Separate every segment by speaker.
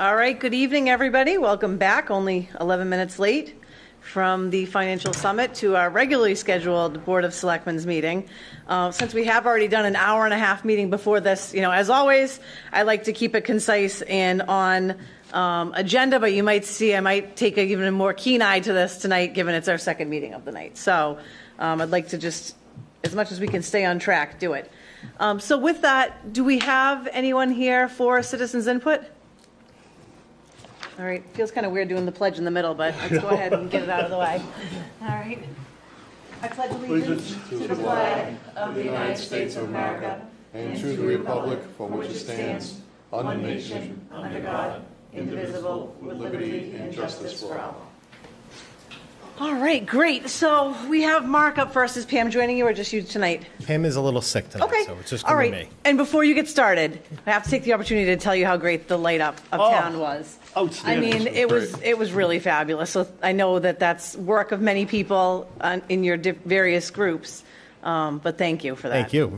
Speaker 1: All right, good evening, everybody. Welcome back, only 11 minutes late from the Financial Summit to our regularly scheduled Board of Selectmen's meeting. Since we have already done an hour and a half meeting before this, as always, I like to keep it concise and on agenda, but you might see I might take even a more keen eye to this tonight, given it's our second meeting of the night. So I'd like to just, as much as we can stay on track, do it. So with that, do we have anyone here for citizens input? All right, feels kind of weird doing the pledge in the middle, but let's go ahead and get it out of the way. All right. I pledge allegiance to the flag of the United States of America and to the republic for which it stands, one nation, under God, indivisible, with liberty and justice for all. All right, great. So we have Mark up first. Is Pam joining you or just you tonight?
Speaker 2: Pam is a little sick tonight,
Speaker 1: okay.
Speaker 2: So it's just going to be me.
Speaker 1: And before you get started, I have to take the opportunity to tell you how great the light up of town was.
Speaker 3: Outstanding.
Speaker 1: I mean, it was really fabulous. So I know that that's work of many people in your various groups, but thank you for that.
Speaker 2: Thank you.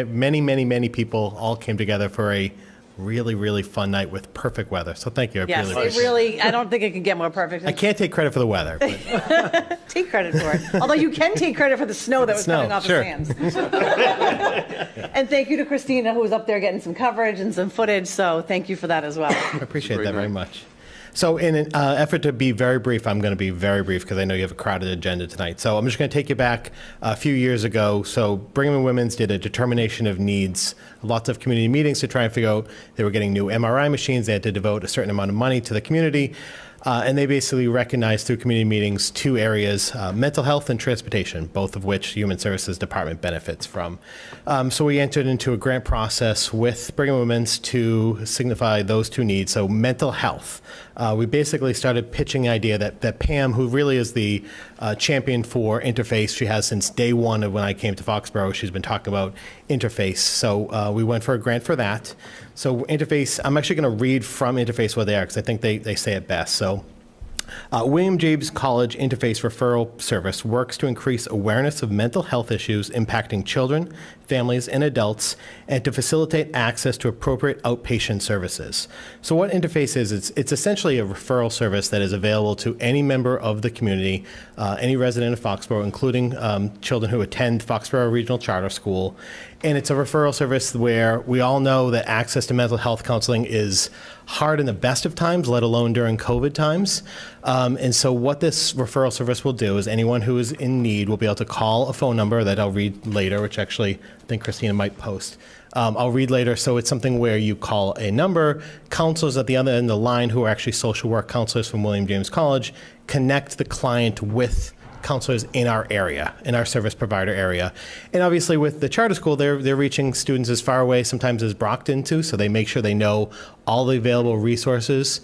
Speaker 2: Many people all came together for a really, really fun night with perfect weather. So thank you.
Speaker 1: I don't think it can get more perfect.
Speaker 2: I can't take credit for the weather. But.
Speaker 1: Take credit for it. Although you can take credit for the snow that was coming off
Speaker 2: sure.
Speaker 1: his hands. And thank you to Christina, who was up there getting some coverage and some footage. So thank you for that as well.
Speaker 2: I appreciate that very much. So in an effort to be very brief, I'm going to be very brief because I know you have a crowded agenda tonight. So I'm just going to take you back a few years ago. So Brigham and Women's did a determination of needs, lots of community meetings to try and figure out they were getting new MRI machines. They had to devote a certain amount of money to the community. And they basically recognized through community meetings two areas, mental health and transportation, both of which Human Services Department benefits from. So we entered into a grant process with Brigham and Women's to signify those two needs. So mental health. We basically started pitching the idea that Pam, who really is the champion for interface, she has since day one of when I came to Foxborough, she's been talking about interface. So we went for a grant for that. So interface, I'm actually going to read from interface what they are because I think they say it best. So William James College Interface Referral Service works to increase awareness of mental health issues impacting children, families, and adults, and to facilitate access to appropriate outpatient services. So what Interface is, it's essentially a referral service that is available to any member of the community, any resident of Foxborough, including children who attend Foxborough Regional Charter School. And it's a referral service where we all know that access to mental health counseling is hard in the best of times, let alone during COVID times. And so what this referral service will do is anyone who is in need will be able to call a phone number that I'll read later, which actually I think Christina might post. I'll read later. So it's something where you call a number, counselors at the other end of the line who are actually social work counselors from William James College connect the client with counselors in our area, in our service provider area. And obviously with the charter school, they're reaching students as far away sometimes as Brockton too, so they make sure they know all the available resources.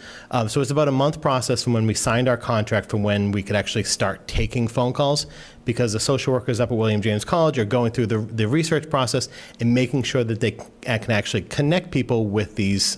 Speaker 2: So it's about a month process from when we signed our contract from when we could actually start taking phone calls, because the social workers up at William James College are going through the research process and making sure that they can actually connect people with these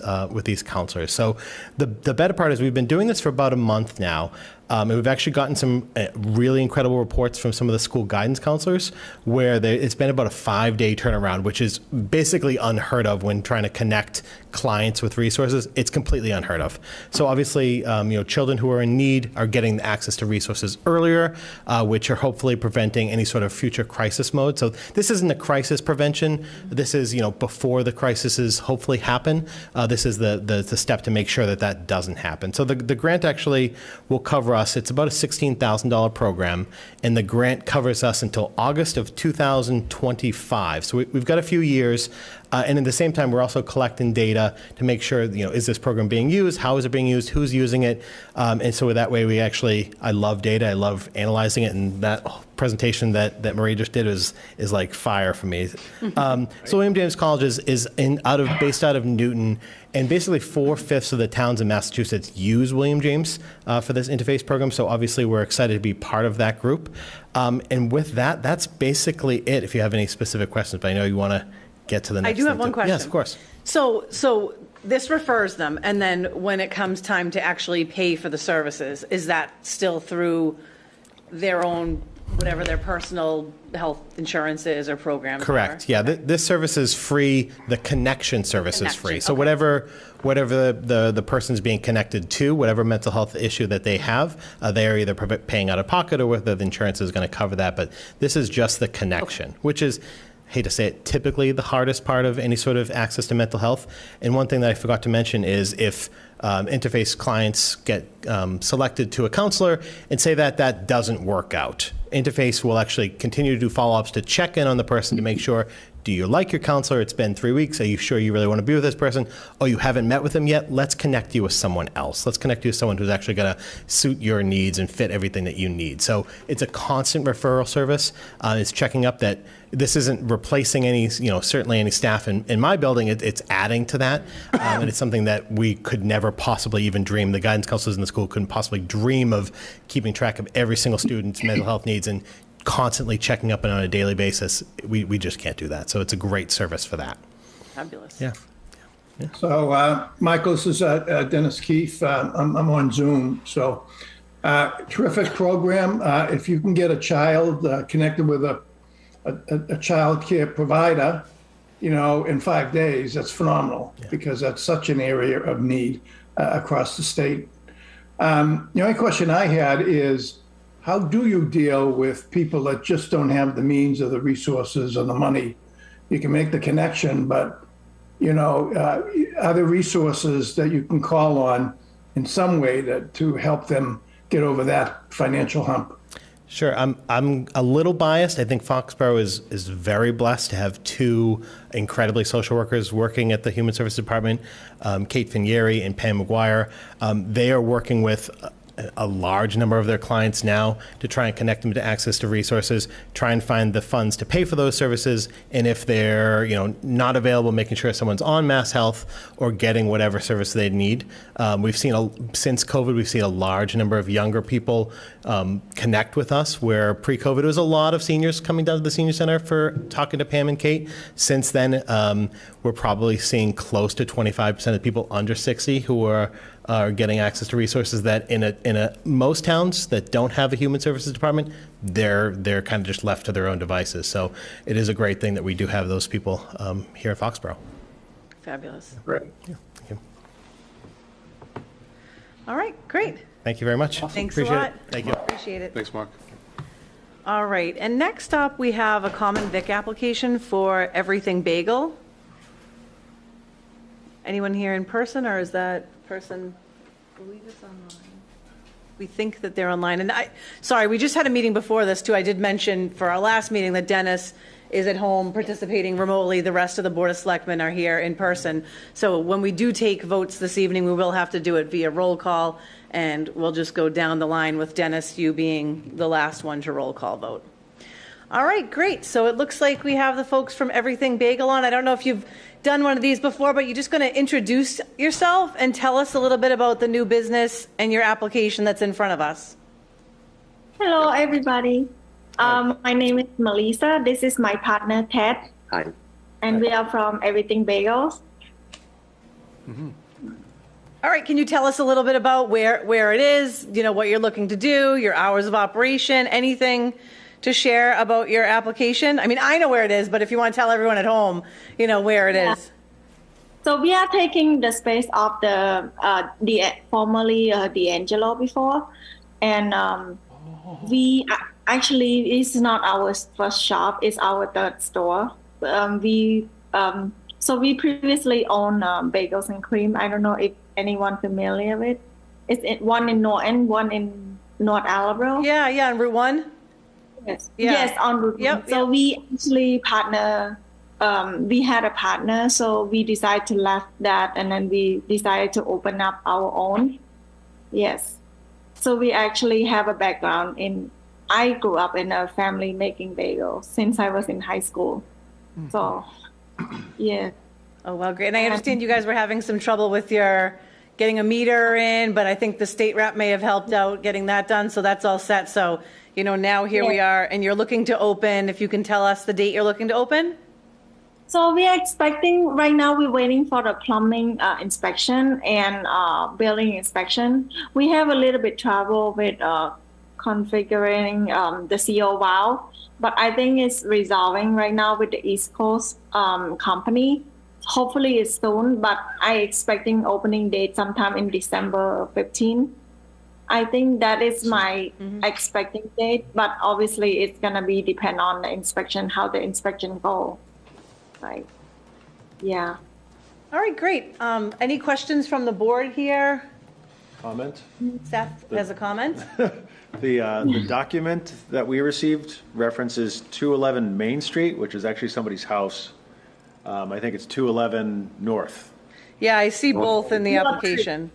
Speaker 2: counselors. So the better part is we've been doing this for about a month now. And we've actually gotten some really incredible reports from some of the school guidance counselors where it's been about a 5-day turnaround, which is basically unheard of when trying to connect clients with resources. It's completely unheard of. So obviously, children who are in need are getting access to resources earlier, which are hopefully preventing any sort of future crisis mode. So this isn't a crisis prevention. This is, before the crises hopefully happen. This is the step to make sure that doesn't happen. So the grant actually will cover us. It's about a $16,000 program, and the grant covers us until August of 2025. So we've got a few years, and at the same time, we're also collecting data to make sure, is this program being used? How is it being used? Who's using it? And so that way, I love data. I love analyzing it, and that presentation that Marie just did is like fire for me. So William James College is based out of Newton, and basically 4/5 of the towns in Massachusetts use William James for this interface program. So obviously we're excited to be part of that group. And with that, that's basically it. If you have any specific questions, but I know you want to get to the next.
Speaker 1: I do have one question.
Speaker 2: Yes, of course.
Speaker 1: So this refers them, and then when it comes time to actually pay for the services, is that still through their own whatever their personal health insurance is or programs
Speaker 2: Correct.
Speaker 1: are.
Speaker 2: Yeah, this service is free. The connection service is free. So
Speaker 1: okay.
Speaker 2: whatever the person's being connected to, whatever mental health issue that they have, they are either paying out of pocket or whether the insurance is going to cover that. But this is just the connection, which is, hate to say it, typically the hardest part of any sort of access to mental health. And one thing that I forgot to mention is if Interface clients get selected to a counselor and say that that doesn't work out, Interface will actually continue to do follow-ups to check in on the person to make sure, do you like your counselor? It's been 3 weeks. Are you sure you really want to be with this person? Oh, you haven't met with them yet? Let's connect you with someone else. Let's connect you with someone who's actually going to suit your needs and fit everything that you need. So it's a constant referral service. It's checking up that this isn't replacing any, certainly any staff in my building. It's adding to that. And it's something that we could never possibly even dream. The guidance counselors in the school couldn't possibly dream of keeping track of every single student's mental health needs and constantly checking up on a daily basis. We just can't do that. So it's a great service for that.
Speaker 1: Fabulous.
Speaker 2: Yeah.
Speaker 3: So, Michael, this is Dennis Keefe. I'm on Zoom. So, terrific program. If you can get a child connected with a child care provider, in 5 days, that's phenomenal because that's such an area of need across the state. The only question I had is, how do you deal with people that just don't have the means or the resources or the money? You can make the connection, but, are there resources that you can call on in some way to help them get over that financial hump?
Speaker 2: Sure. I'm a little biased. I think Foxborough is very blessed to have two incredibly social workers working at the Human Services Department, Kate Finieri and Pam McGuire. They are working with a large number of their clients now to try and connect them to access to resources, try and find the funds to pay for those services, and if they're not available, making sure someone's on Mass Health or getting whatever service they need. We've seen since COVID, we've seen a large number of younger people connect with us, where pre-COVID it was a lot of seniors coming down to the senior center for talking to Pam and Kate. Since then, we're probably seeing close to 25% of people under 60 who are getting access to resources that in most towns that don't have a human services department, they're kind of just left to their own devices. So it is a great thing that we do have those people here at Foxborough.
Speaker 1: Fabulous.
Speaker 3: Great.
Speaker 2: Yeah, thank you.
Speaker 1: All right, great.
Speaker 2: Thank you very much.
Speaker 1: Thanks
Speaker 2: Appreciate
Speaker 1: a lot.
Speaker 2: it. Thank you.
Speaker 1: Appreciate it.
Speaker 4: Thanks, Mark.
Speaker 1: All right, and next up, we have a common vic application for Everything Bagel. Anyone here in person, or is that person, I believe it's online? We think that they're online. And sorry, we just had a meeting before this too. I did mention for our last meeting that Dennis is at home participating remotely. The rest of the Board of Selectmen are here in person. So when we do take votes this evening, we will have to do it via roll call, and we'll just go down the line with Dennis, you being the last one to roll call vote. All right, great. So it looks like we have the folks from Everything Bagel on. I don't know if you've done one of these before, but you're just going to introduce yourself and tell us a little bit about the new business and your application that's in front of us.
Speaker 5: Hello, everybody. My name is Melissa. This is my partner, Ted.
Speaker 4: Hi.
Speaker 5: And we are from Everything Bagels.
Speaker 1: All right, can you tell us a little bit about where it is, what you're looking to do, your hours of operation, anything to share about your application? I mean, I know where it is, but if you want to tell everyone at home, where it is.
Speaker 5: So we are taking the space of the formerly D'Angelo before, and we actually, it's not our first shop; it's our third store. So we previously owned Bagels and Cream. I don't know if anyone familiar with. It's one in Norton, one in North Attleboro.
Speaker 1: Yeah, on Route 1.
Speaker 5: Yes.
Speaker 1: Yeah.
Speaker 5: Yes, on Route 1.
Speaker 1: Yep,
Speaker 5: So we actually partner. We had a partner, so we decided to left that, and then we decided to open up our own. Yes. So we actually have a background in. I grew up in a family making bagels since I was in high school. So, yeah.
Speaker 1: Oh, well, great. And I understand you guys were having some trouble with your getting a meter in, but I think the state rep may have helped out getting that done. So that's all set. So, now here we are, and you're looking to open. If you can tell us the date you're looking to open.
Speaker 5: So we are expecting, right now we're waiting for the plumbing inspection and building inspection. We have a little bit trouble with configuring the CO valve, but I think it's resolving right now with the East Coast company. Hopefully it's soon, but I expecting opening date sometime in December 15. I think that is my expecting date, but obviously it's gonna be depend on the inspection, how the inspection go. Right. Yeah.
Speaker 1: All right, great. Any questions from the board here?
Speaker 4: Comment?
Speaker 1: Seth has a comment.
Speaker 4: The document that we received references 211 Main Street, which is actually somebody's house. I think it's 211 North.
Speaker 1: Yeah, I see both in the application.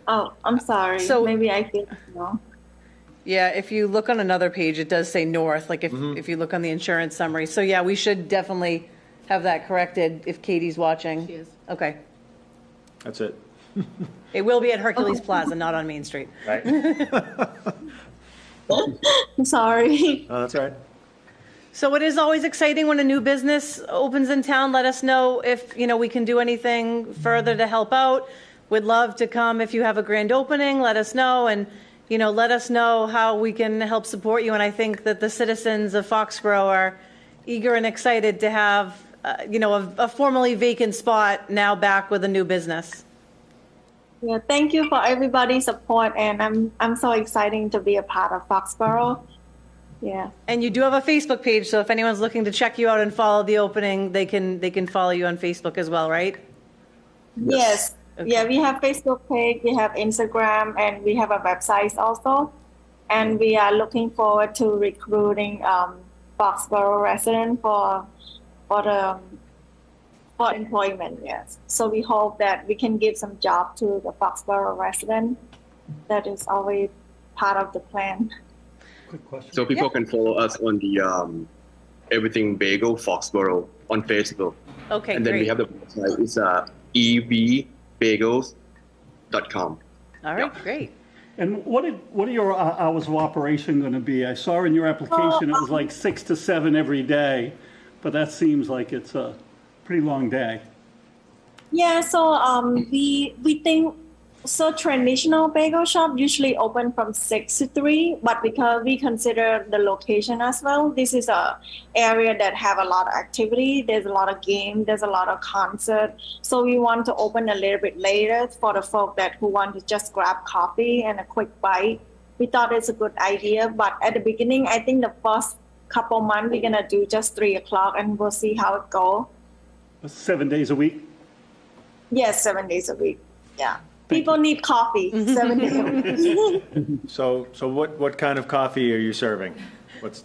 Speaker 5: Oh, I'm sorry.
Speaker 1: So-
Speaker 5: Maybe I think no.
Speaker 1: Yeah, if you look on another page, it does say north, like if you look on the insurance summary. So yeah, we should definitely have that corrected if Katie's watching.
Speaker 6: She is.
Speaker 1: Okay.
Speaker 4: That's it.
Speaker 1: It will be at Hercules Plaza, not on Main Street.
Speaker 4: Right?
Speaker 5: I'm sorry.
Speaker 4: Oh, that's all right.
Speaker 1: So it is always exciting when a new business opens in town. Let us know if, we can do anything further to help out. We'd love to come if you have a grand opening, let us know, and, let us know how we can help support you. And I think that the citizens of Foxborough are eager and excited to have, a formerly vacant spot now back with a new business.
Speaker 5: Yeah, thank you for everybody's support, and I'm so excited to be a part of Foxborough. Yeah.
Speaker 1: And you do have a Facebook page, so if anyone's looking to check you out and follow the opening, they can follow you on Facebook as well, right?
Speaker 5: Yes.
Speaker 1: Okay.
Speaker 5: Yeah, we have Facebook page, we have Instagram, and we have a website also. And we are looking forward to recruiting Foxborough resident for employment. Yes. So we hope that we can give some job to the Foxborough resident. That is always part of the plan.
Speaker 3: Quick question.
Speaker 7: So people can follow us on the Everything Bagel Foxborough on Facebook.
Speaker 1: Okay,
Speaker 7: And then
Speaker 1: great.
Speaker 7: we have the website, it's evbagels.com.
Speaker 1: All right, great.
Speaker 8: And what are your hours of operation going to be? I saw in your application it was like 6 to 7 every day, but that seems like it's a pretty long day.
Speaker 5: Yeah, so we think so traditional bagel shop usually open from 6 to 3, but because we consider the location as well, this is a area that have a lot of activity. There's a lot of game, there's a lot of concert. So we want to open a little bit later for the folk that who want to just grab coffee and a quick bite. We thought it's a good idea, but at the beginning, I think the first couple months we're gonna do just 3 o'clock, and we'll see how it goes.
Speaker 8: 7 days a week?
Speaker 5: Yes, 7 days a week. Yeah. People need coffee 7 days a week.
Speaker 4: So what kind of coffee are you serving? What's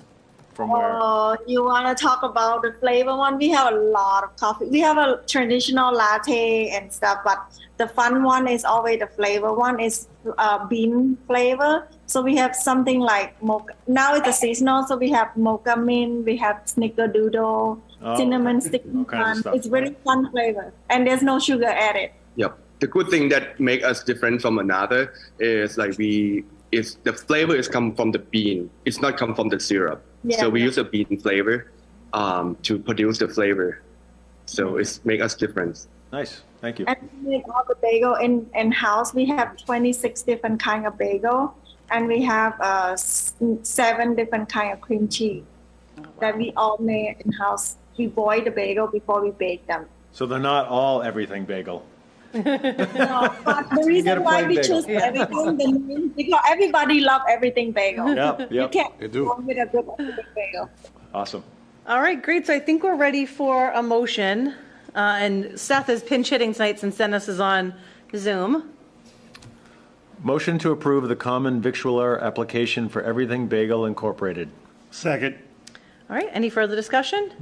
Speaker 4: from where?
Speaker 5: Oh, you want to talk about the flavor one? We have a lot of coffee. We have a traditional latte and stuff, but the fun one is always the flavor one is bean flavor. So we have something like mocha. Now it's a seasonal, so we have mocha mint, we have snickerdoodle, cinnamon stick
Speaker 4: All kinds of
Speaker 5: fun.
Speaker 4: stuff.
Speaker 5: It's very fun flavor, and there's no sugar added.
Speaker 7: Yep. The good thing that make us different from another is the flavor is come from the bean. It's not come from the syrup.
Speaker 5: Yeah.
Speaker 7: So we use a bean flavor to produce the flavor. So it's make us different.
Speaker 4: Nice. Thank you.
Speaker 5: And we make all the bagel in house. We have 26 different kind of bagel, and we have 7 different kind of cream cheese that we all make in house. We boil the bagel before we bake them.
Speaker 4: So they're not all everything bagel.
Speaker 5: No, but the
Speaker 4: get a
Speaker 5: reason why
Speaker 4: plain
Speaker 5: we
Speaker 4: bagel.
Speaker 5: choose everything, the name, because everybody love everything bagel.
Speaker 4: Yep.
Speaker 5: You
Speaker 4: Yep.
Speaker 5: can't
Speaker 6: They do.
Speaker 5: go with a good everything bagel.
Speaker 4: Awesome.
Speaker 1: All right, great. So I think we're ready for a motion. And Seth is pinch hitting tonight since Dennis is on Zoom.
Speaker 4: Motion to approve the common victualler application for Everything Bagel Incorporated.
Speaker 8: Second.
Speaker 1: All right, any further discussion?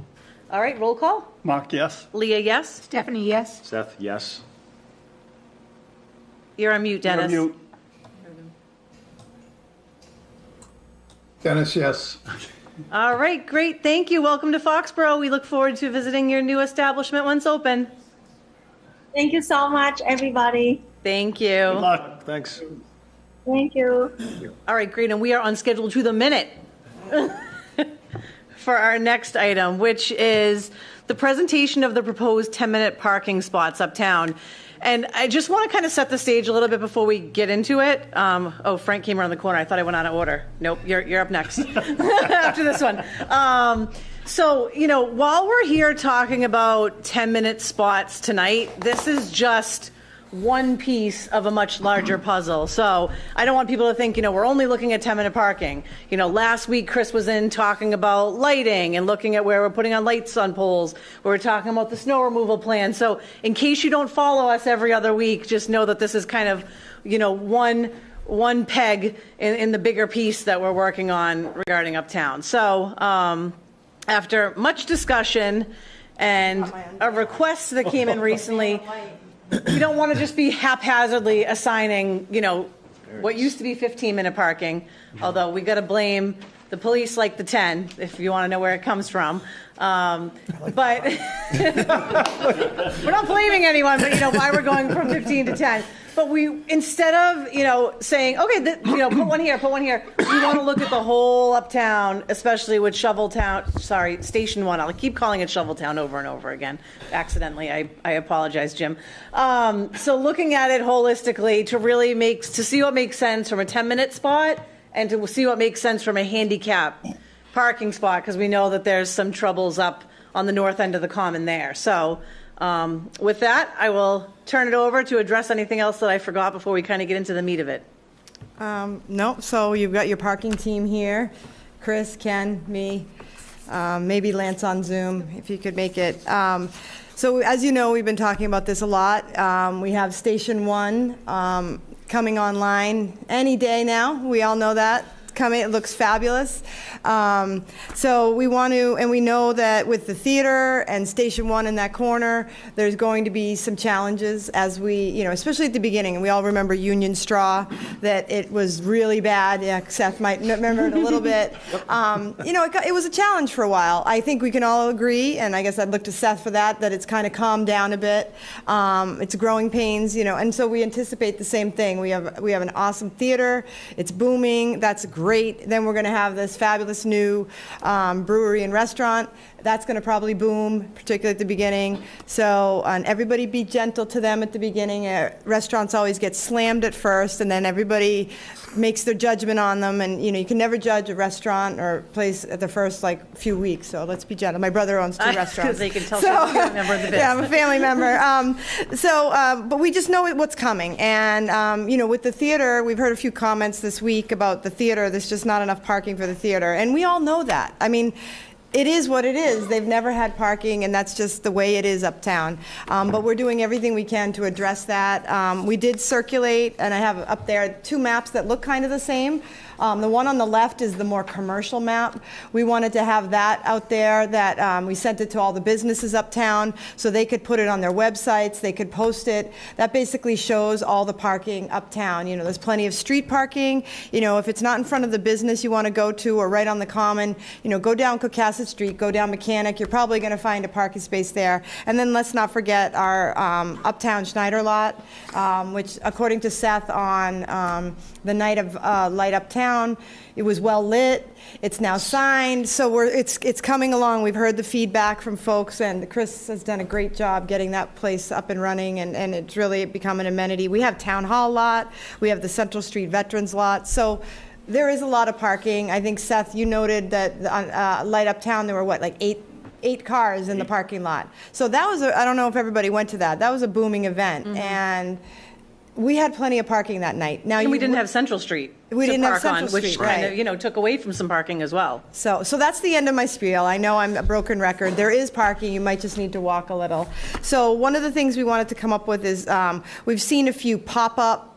Speaker 1: All right, roll call.
Speaker 8: Mark, yes?
Speaker 1: Leah, yes?
Speaker 6: Stephanie, yes.
Speaker 4: Seth, yes.
Speaker 1: You're on mute, Dennis.
Speaker 8: You're on mute.
Speaker 3: Dennis, yes.
Speaker 1: All right, great. Thank you. Welcome to Foxborough. We look forward to visiting your new establishment once open.
Speaker 5: Thank you so much, everybody.
Speaker 1: Thank
Speaker 8: Good
Speaker 1: you.
Speaker 8: luck.
Speaker 4: Thanks.
Speaker 5: Thank you.
Speaker 1: All right, great. And we are on schedule to the minute for our next item, which is the presentation of the proposed 10-minute parking spots uptown. And I just want to kind of set the stage a little bit before we get into it. Oh, Frank came around the corner. I thought I went out of order. Nope, you're up next after this one. So, while we're here talking about 10-minute spots tonight, this is just one piece of a much larger puzzle. So I don't want people to think, we're only looking at 10-minute parking. Last week Chris was in talking about lighting and looking at where we're putting on lights on poles. We were talking about the snow removal plan. So in case you don't follow us every other week, just know that this is kind of, one peg in the bigger piece that we're working on regarding Uptown. So after much discussion and a request that came in recently, we don't want to just be haphazardly assigning, what used to be 15-minute parking, although we got to blame the police like the 10, if you want to know where it comes from. But we're not blaming anyone, but why we're going from 15 to 10. But we, instead of, saying, okay, put one here, we want to look at the whole Uptown, especially with Station 1. I'll keep calling it Shoveltown over and over again, accidentally. I apologize, Jim. So looking at it holistically to see what makes sense from a 10-minute spot and to see what makes sense from a handicap parking spot, because we know that there's some troubles up on the north end of the common there. So with that, I will turn it over to address anything else that I forgot before we kind of get into the meat of it.
Speaker 6: No, so you've got your parking team here, Chris, Ken, me, maybe Lance on Zoom, if you could make it. So as you know, we've been talking about this a lot. We have Station 1 coming online any day now. We all know that. It looks fabulous. So we want to, and we know that with the theater and Station 1 in that corner, there's going to be some challenges as we, especially at the beginning. And we all remember Union Straw, that it was really bad. Yeah, Seth might remember it a little bit. It was a challenge for a while. I think we can all agree, and I guess I'd look to Seth for that it's kind of calmed down a bit. It's growing pains, and so we anticipate the same thing. We have an awesome theater. It's booming. That's great. Then we're going to have this fabulous new brewery and restaurant. That's going to probably boom, particularly at the beginning. So, and everybody be gentle to them at the beginning. Restaurants always get slammed at first, and then everybody makes their judgment on them. And, you can never judge a restaurant or place at the first, few weeks. So let's be gentle. My brother owns 2 restaurants.
Speaker 1: Because they can tell she's a member of the business.
Speaker 6: Yeah, I'm a family member. But we just know what's coming. And, with the theater, we've heard a few comments this week about the theater. There's just not enough parking for the theater. And we all know that. I mean, it is what it is. They've never had parking, and that's just the way it is uptown. But we're doing everything we can to address that. We did circulate, and I have up there 2 maps that look kind of the same. The one on the left is the more commercial map. We wanted to have that out there, that we sent it to all the businesses uptown so they could put it on their websites, they could post it. That basically shows all the parking uptown. There's plenty of street parking. If it's not in front of the business you want to go to or right on the common, go down Cocasset Street, go down Mechanic. You're probably going to find a parking space there. And then let's not forget our Uptown Schneider lot, which according to Seth on the night of Light Uptown, it was well lit. It's now signed, so it's coming along. We've heard the feedback from folks, and Chris has done a great job getting that place up and running, and it's really become an amenity. We have Town Hall lot. We have the Central Street Veterans lot. So there is a lot of parking. I think, Seth, you noted that on Light Uptown there were, 8 cars in the parking lot. So that was, I don't know if everybody went to that. That was a booming event, and we had plenty of parking that night. Now,
Speaker 1: And we didn't have Central Street
Speaker 6: We
Speaker 1: to
Speaker 6: didn't have
Speaker 1: park
Speaker 6: Central
Speaker 1: on, which
Speaker 6: Street,
Speaker 1: kind
Speaker 6: right.
Speaker 1: of, took away from some parking as well.
Speaker 6: So that's the end of my spiel. I know I'm a broken record. There is parking. You might just need to walk a little. So one of the things we wanted to come up with is we've seen a few pop-up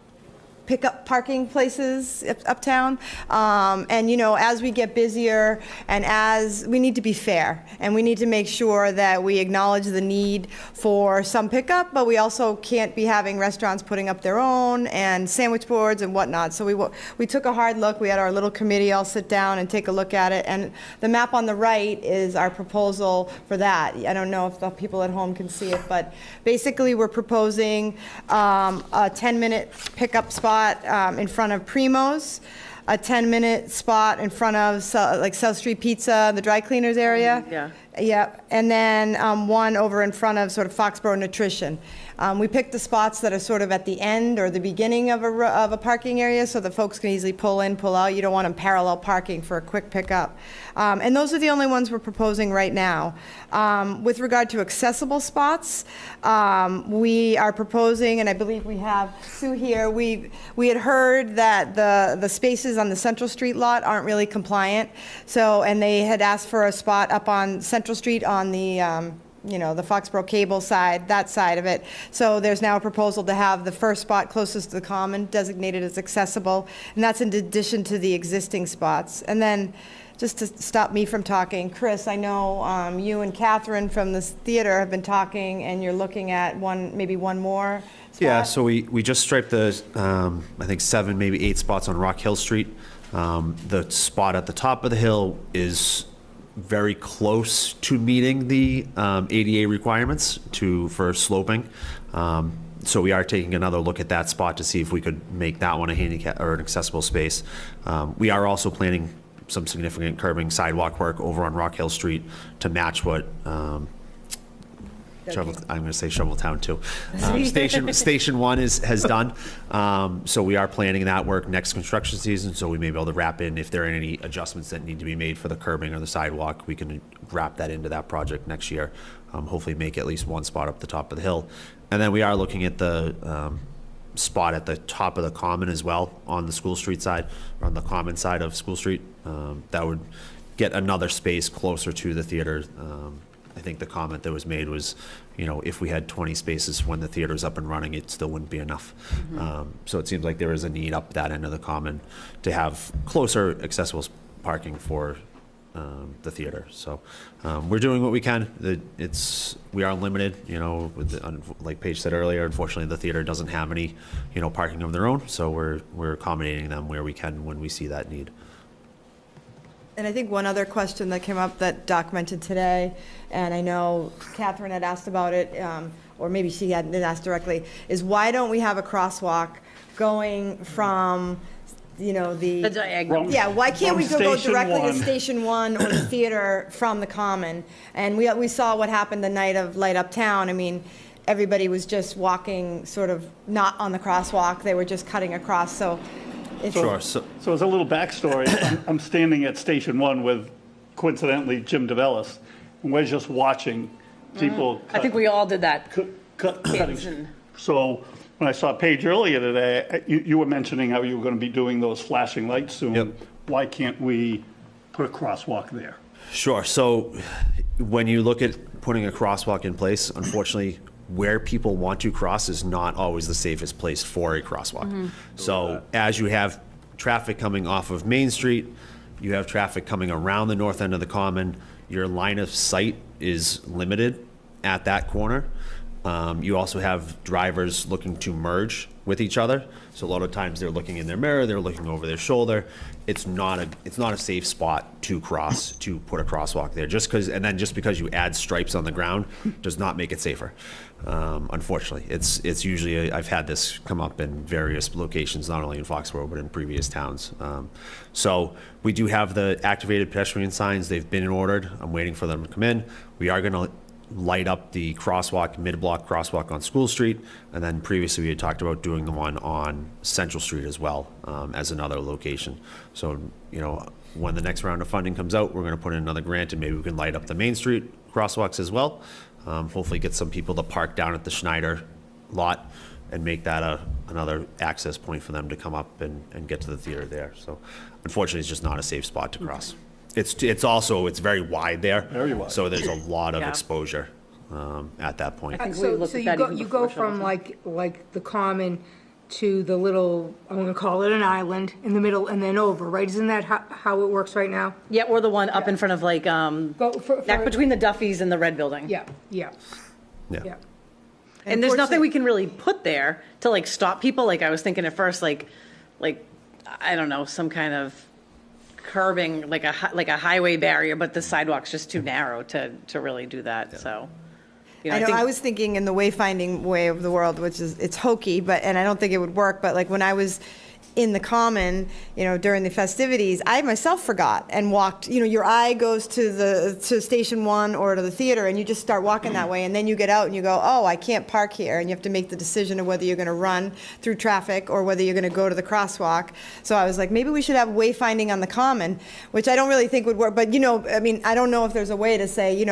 Speaker 6: pickup parking places uptown. And, as we get busier and as we need to be fair, and we need to make sure that we acknowledge the need for some pickup, but we also can't be having restaurants putting up their own and sandwich boards and whatnot. So we took a hard look. We had our little committee all sit down and take a look at it. And the map on the right is our proposal for that. I don't know if the people at home can see it, but basically we're proposing a 10-minute pickup spot in front of Primo's, a 10-minute spot in front of South Street Pizza, the dry cleaners area.
Speaker 1: Yeah.
Speaker 6: Yep, and then one over in front of sort of Foxborough Nutrition. We picked the spots that are sort of at the end or the beginning of a parking area so that folks can easily pull in, pull out. You don't want them parallel parking for a quick pickup. And those are the only ones we're proposing right now. With regard to accessible spots, we are proposing, and I believe we have Sue here, we had heard that the spaces on the Central Street lot aren't really compliant. So, and they had asked for a spot up on Central Street on the, the Foxboro Cable side, that side of it. So there's now a proposal to have the first spot closest to the common designated as accessible, and that's in addition to the existing spots. And then, just to stop me from talking, Chris, I know you and Catherine from this theater have been talking, and you're looking at maybe one more spot?
Speaker 9: Yeah, so we just striped the, I think 7, maybe 8 spots on Rock Hill Street. The spot at the top of the hill is very close to meeting the ADA requirements for sloping. So we are taking another look at that spot to see if we could make that one a handicap or an accessible space. We are also planning some significant curbing sidewalk work over on Rock Hill Street to match what I'm going to say Shoveltown too. Station 1 has done. So we are planning that work next construction season, so we may be able to wrap in, if there are any adjustments that need to be made for the curbing or the sidewalk, we can wrap that into that project next year. Hopefully make at least one spot up the top of the hill. And then we are looking at the spot at the top of the common as well on the School Street side, or on the common side of School Street. That would get another space closer to the theater. I think the comment that was made was, if we had 20 spaces when the theater's up and running, it still wouldn't be enough. So it seems like there is a need up that end of the common to have closer accessible parking for the theater. So we're doing what we can. We are limited, like Paige said earlier, unfortunately the theater doesn't have any, parking of their own. So we're accommodating them where we can when we see that need.
Speaker 6: And I think one other question that came up that Doc mentioned today, and I know Catherine had asked about it, or maybe she hadn't asked directly, is why don't we have a crosswalk going from, the
Speaker 1: diagonal.
Speaker 6: Yeah, why can't we
Speaker 8: From
Speaker 6: go
Speaker 8: Station
Speaker 6: directly to
Speaker 8: 1.
Speaker 6: Station 1 or the theater from the common? And we saw what happened the night of Light Up Town. I mean, everybody was just walking sort of not on the crosswalk. They were just cutting across, so.
Speaker 9: Sure.
Speaker 8: So as a little backstory, I'm standing at Station 1 with, coincidentally, Jim DeVellis, and we're just watching people
Speaker 1: I think we all did that.
Speaker 8: cutting.
Speaker 1: and-
Speaker 8: So when I saw Paige earlier today, you were mentioning how you were going to be doing those flashing lights soon.
Speaker 9: Yep.
Speaker 8: Why can't we put a crosswalk there?
Speaker 9: Sure. So when you look at putting a crosswalk in place, unfortunately, where people want to cross is not always the safest place for a crosswalk. So as you have traffic coming off of Main Street, you have traffic coming around the north end of the common, your line of sight is limited at that corner. You also have drivers looking to merge with each other. So a lot of times they're looking in their mirror, they're looking over their shoulder. It's not a safe spot to cross, to put a crosswalk there. Just because you add stripes on the ground does not make it safer. Unfortunately, it's usually, I've had this come up in various locations, not only in Foxborough, but in previous towns. So we do have the activated pedestrian signs. They've been ordered. I'm waiting for them to come in. We are going to light up the crosswalk, mid-block crosswalk on School Street, and then previously we had talked about doing the one on Central Street as well, as another location. So, when the next round of funding comes out, we're going to put in another grant, and maybe we can light up the Main Street crosswalks as well. Hopefully get some people to park down at the Schneider lot and make that another access point for them to come up and get to the theater there. So unfortunately, it's just not a safe spot to cross. It's very wide there.
Speaker 8: Very wide.
Speaker 9: So there's a lot of
Speaker 1: Yeah.
Speaker 9: exposure at that point.
Speaker 1: think we
Speaker 10: So
Speaker 1: looked
Speaker 10: so
Speaker 1: at
Speaker 10: you
Speaker 1: that
Speaker 10: go
Speaker 1: even
Speaker 10: you go
Speaker 1: before
Speaker 10: from
Speaker 1: Shoveltown.
Speaker 10: like the common to the little, I'm gonna call it an island in the middle and then over, right? Isn't that how it works right now?
Speaker 1: Yeah, or the one up in front of
Speaker 10: Go for.
Speaker 1: back between the Duffys and the Red Building.
Speaker 10: Yeah, yeah,
Speaker 9: Yeah.
Speaker 10: yeah.
Speaker 1: And there's nothing we can really put there to stop people. I was thinking at first, I don't know, some kind of curbing, like a highway barrier, but the sidewalk's just too narrow to really do that. So,
Speaker 6: I know, I was thinking in the wayfinding way of the world, which is, it's hokey, and I don't think it would work, but when I was in the common, during the festivities, I myself forgot and walked, your eye goes to Station 1 or to the theater, and you just start walking that way, and then you get out and you go, oh, I can't park here, and you have to make the decision of whether you're going to run through traffic or whether you're going to go to the crosswalk. So I was like, maybe we should have wayfinding on the common, which I don't really think would work, but, I don't know if there's a way to say,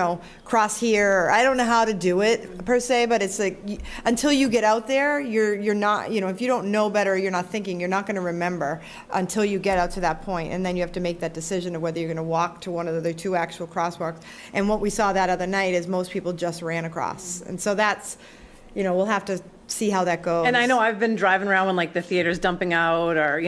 Speaker 6: cross here, or I don't know how to do it per se, but it's like, until you get out there, you're not, if you don't know better, you're not thinking, you're not going to remember until you get out to that point, and then you have to make that decision of whether you're going to walk to one of the two actual crosswalks. And what we saw that other night is most people just ran across, and so that's, we'll have to see how that goes.
Speaker 1: And I know I've been driving around when like the theater's dumping out, or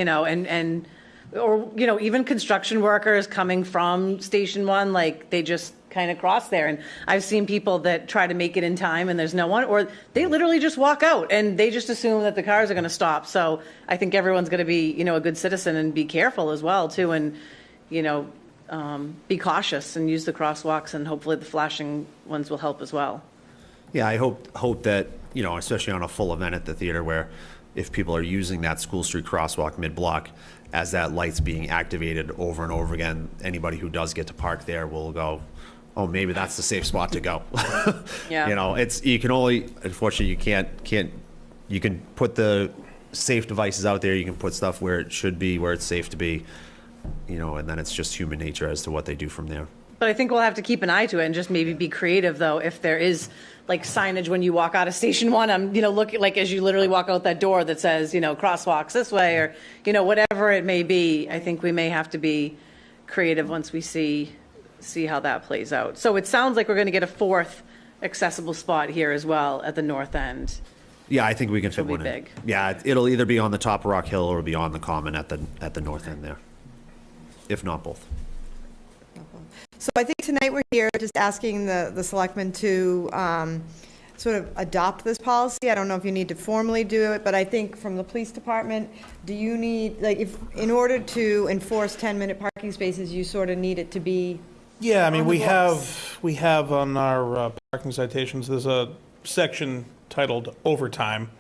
Speaker 1: even construction workers coming from Station 1, like they just kind of cross there. And I've seen people that try to make it in time and there's no one, or they literally just walk out and they just assume that the cars are going to stop. So I think everyone's going to be, a good citizen and be careful as well too, and, be cautious and use the crosswalks, and hopefully the flashing ones will help as well.
Speaker 9: Yeah, I hope that, especially on a full event at the theater, where if people are using that School Street crosswalk mid-block, as that light's being activated over and over again, anybody who does get to park there will go, oh, maybe that's the safe spot to go.
Speaker 1: Yeah.
Speaker 9: You can only, unfortunately, you can put the safe devices out there, you can put stuff where it should be, where it's safe to be, and then it's just human nature as to what they do from there.
Speaker 1: But I think we'll have to keep an eye to it and just maybe be creative, though, if there is like signage when you walk out of Station 1, look like as you literally walk out that door that says, crosswalks this way, or, whatever it may be. I think we may have to be creative once we see how that plays out. So it sounds like we're going to get a fourth accessible spot here as well at the north end.
Speaker 9: Yeah, I think we can fit
Speaker 1: Which will
Speaker 9: one
Speaker 1: be
Speaker 9: in.
Speaker 1: big.
Speaker 9: Yeah, it'll either be on the top of Rock Hill or be on the common at the north end there, if not both.
Speaker 6: So I think tonight we're here just asking the selectmen to sort of adopt this policy. I don't know if you need to formally do it, but I think from the police department, do you need, if in order to enforce 10-minute parking spaces, you sort of need it to be
Speaker 11: Yeah, I mean,
Speaker 6: on the
Speaker 11: we
Speaker 6: books?
Speaker 11: have on our parking citations, there's a section titled overtime,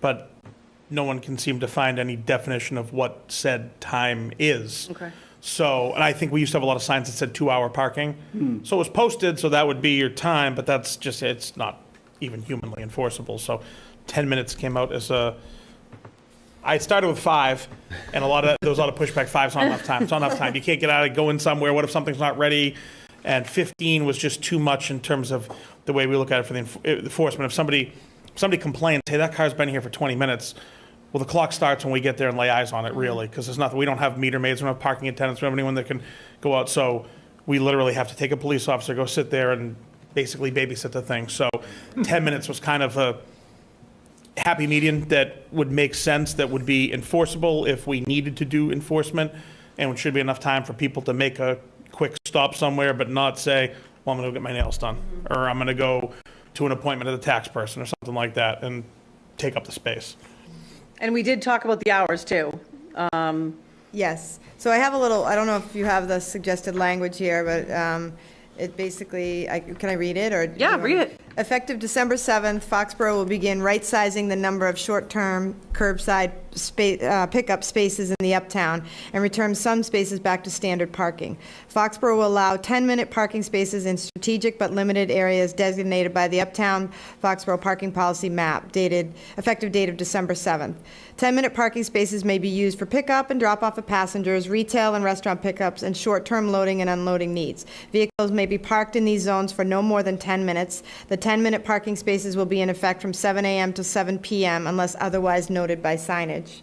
Speaker 11: but no one can seem to find any definition of what said time is.
Speaker 1: Okay.
Speaker 11: So, and I think we used to have a lot of signs that said 2-hour parking. So it was posted, so that would be your time, but that's just, it's not even humanly enforceable. So 10 minutes came out as I started with 5, and there was a lot of pushback. 5's not enough time. It's not enough time. You can't get out of it, go in somewhere. What if something's not ready? And 15 was just too much in terms of the way we look at it for the enforcement. If somebody complains, hey, that car's been here for 20 minutes, well, the clock starts when we get there and lay eyes on it, really, because there's nothing. We don't have meter maids, we don't have parking attendants, we don't have anyone that can go out. So we literally have to take a police officer, go sit there and basically babysit the thing. So 10 minutes was kind of a happy median that would make sense, that would be enforceable if we needed to do enforcement, and it should be enough time for people to make a quick stop somewhere, but not say, well, I'm going to go get my nails done, or I'm going to go to an appointment at the tax person or something like that and take up the space.
Speaker 1: And we did talk about the hours too.
Speaker 6: Yes. So I have a little, I don't know if you have the suggested language here, but it basically, can I read it? Or
Speaker 1: Yeah, read it.
Speaker 6: Effective December 7th, Foxborough will begin right-sizing the number of short-term curbside pickup spaces in the uptown and return some spaces back to standard parking. Foxborough will allow 10-minute parking spaces in strategic but limited areas designated by the Uptown Foxborough Parking Policy Map, effective date of December 7th. 10-minute parking spaces may be used for pickup and drop-off of passengers, retail and restaurant pickups, and short-term loading and unloading needs. Vehicles may be parked in these zones for no more than 10 minutes. The 10-minute parking spaces will be in effect from 7 a.m. to 7 p.m. unless otherwise noted by signage.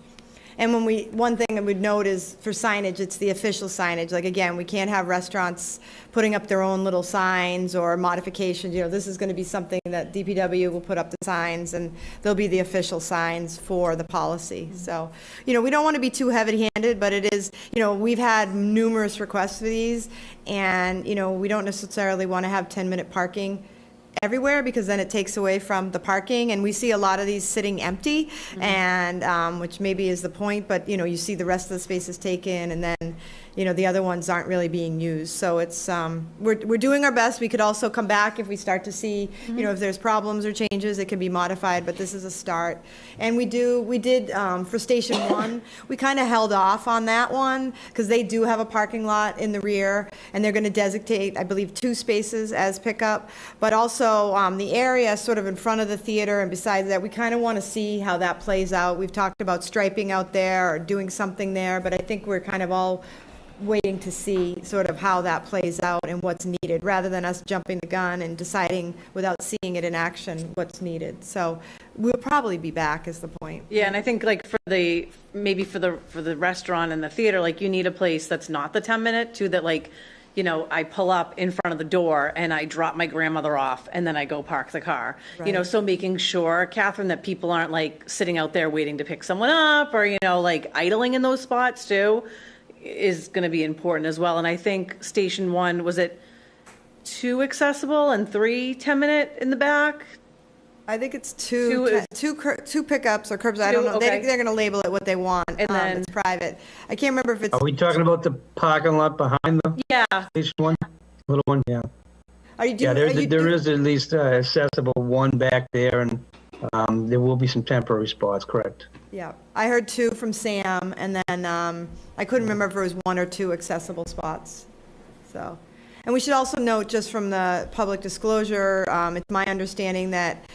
Speaker 6: And one thing I would note is for signage, it's the official signage. Like, again, we can't have restaurants putting up their own little signs or modifications. This is going to be something that DPW will put up the signs, and they'll be the official signs for the policy. So, we don't want to be too heavy-handed, but it is, we've had numerous requests for these, and, we don't necessarily want to have 10-minute parking everywhere, because then it takes away from the parking, and we see a lot of these sitting empty, and which maybe is the point, but you see the rest of the spaces taken, and then the other ones aren't really being used. So it's, we're doing our best. We could also come back if we start to see, if there's problems or changes, it can be modified, but this is a start. And we did, for Station 1, we kind of held off on that one because they do have a parking lot in the rear, and they're going to designate, I believe, 2 spaces as pickup, but also the area sort of in front of the theater, and besides that, we kind of want to see how that plays out. We've talked about striping out there or doing something there, but I think we're kind of all waiting to see sort of how that plays out and what's needed, rather than us jumping the gun and deciding without seeing it in action what's needed. So we'll probably be back is the point.
Speaker 1: Yeah, and I think like for the restaurant and the theater, like you need a place that's not the 10-minute too, that like, I pull up in front of the door and I drop my grandmother off and then I go park the car.
Speaker 6: Right.
Speaker 1: So making sure, Catherine, that people aren't like sitting out there waiting to pick someone up or, like idling in those spots too is going to be important as well. And I think Station 1, was it 2 accessible and 3 10-minute in the back?
Speaker 6: I think it's two pickups or curbs. I don't know.
Speaker 1: Okay.
Speaker 6: They're going to label it what they want.
Speaker 1: And then-
Speaker 6: it's private. I can't remember if it's.
Speaker 12: Are we talking about the parking lot behind the
Speaker 1: Yeah.
Speaker 12: station one? Little one, yeah.
Speaker 6: Are you
Speaker 12: Yeah,
Speaker 6: doing?
Speaker 12: there is at least accessible one back there, and there will be some temporary spots, correct?
Speaker 6: Yeah, I heard 2 from Sam, and then I couldn't remember if it was 1 or 2 accessible spots. So, and we should also note, just from the public disclosure, it's my understanding that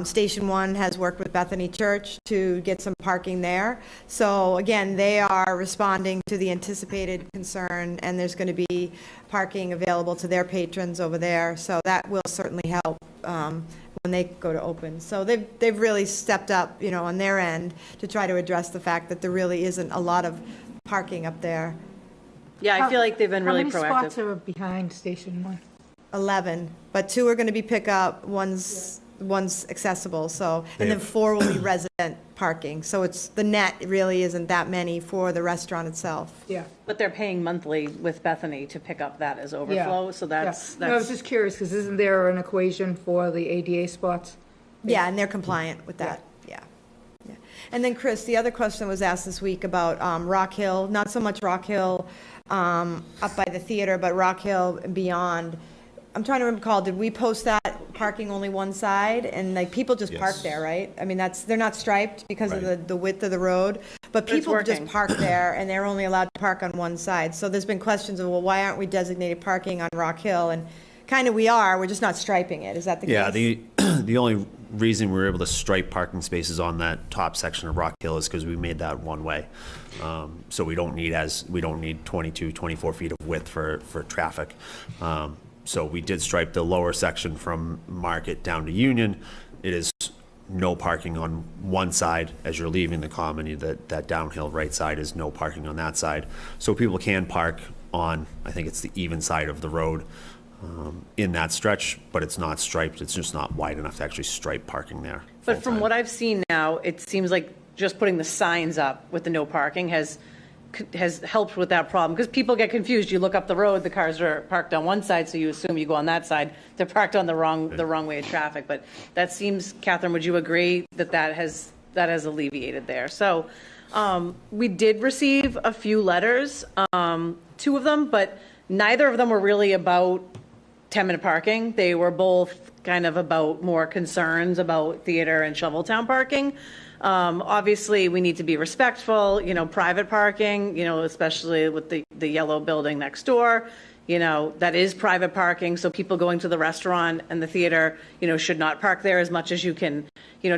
Speaker 6: Station 1 has worked with Bethany Church to get some parking there. So again, they are responding to the anticipated concern, and there's going to be parking available to their patrons over there. So that will certainly help when they go to open. So they've really stepped up, on their end to try to address the fact that there really isn't a lot of parking up there.
Speaker 1: Yeah, I feel like they've been really
Speaker 10: How many
Speaker 1: proactive.
Speaker 10: spots are behind Station 1?
Speaker 6: 11, but 2 are going to be pickup, one's accessible, so, and then 4 will be resident parking. So it's, the net really isn't that many for the restaurant itself.
Speaker 10: Yeah.
Speaker 1: But they're paying monthly with Bethany to pick up that as overflow, so that's,
Speaker 10: No, I was just curious, because isn't there an equation for the ADA spots?
Speaker 6: Yeah, and they're compliant with that, yeah. And then, Chris, the other question was asked this week about Rock Hill, not so much Rock Hill up by the theater, but Rock Hill and beyond. I'm trying to recall, did we post that parking only one side? And like, people just park
Speaker 9: Yes.
Speaker 6: there, right? I mean, they're not striped because of the width of the road, but
Speaker 1: it's
Speaker 6: people just
Speaker 1: working.
Speaker 6: park there, and they're only allowed to park on one side. So there's been questions of, well, why aren't we designated parking on Rock Hill? And kind of we are, we're just not striping it. Is that the case?
Speaker 9: Yeah, the only reason we were able to stripe parking spaces on that top section of Rock Hill is because we made that one way. So we don't need 22, 24 feet of width for traffic. So we did stripe the lower section from Market down to Union. It is no parking on one side as you're leaving the common. That downhill right side is no parking on that side. So people can park on, I think it's the even side of the road in that stretch, but it's not striped. It's just not wide enough to actually stripe parking there.
Speaker 1: But from what I've seen now, it seems like just putting the signs up with the no parking has helped with that problem, because people get confused. You look up the road, the cars are parked on one side, so you assume you go on that side. They're parked on the wrong way of traffic. But that seems, Catherine, would you agree that has alleviated there? So we did receive a few letters, 2 of them, but neither of them were really about 10-minute parking. They were both kind of about more concerns about theater and Shoveltown parking. Obviously, we need to be respectful, private parking, especially with the yellow building next door, that is private parking. So people going to the restaurant and the theater, should not park there as much as you can,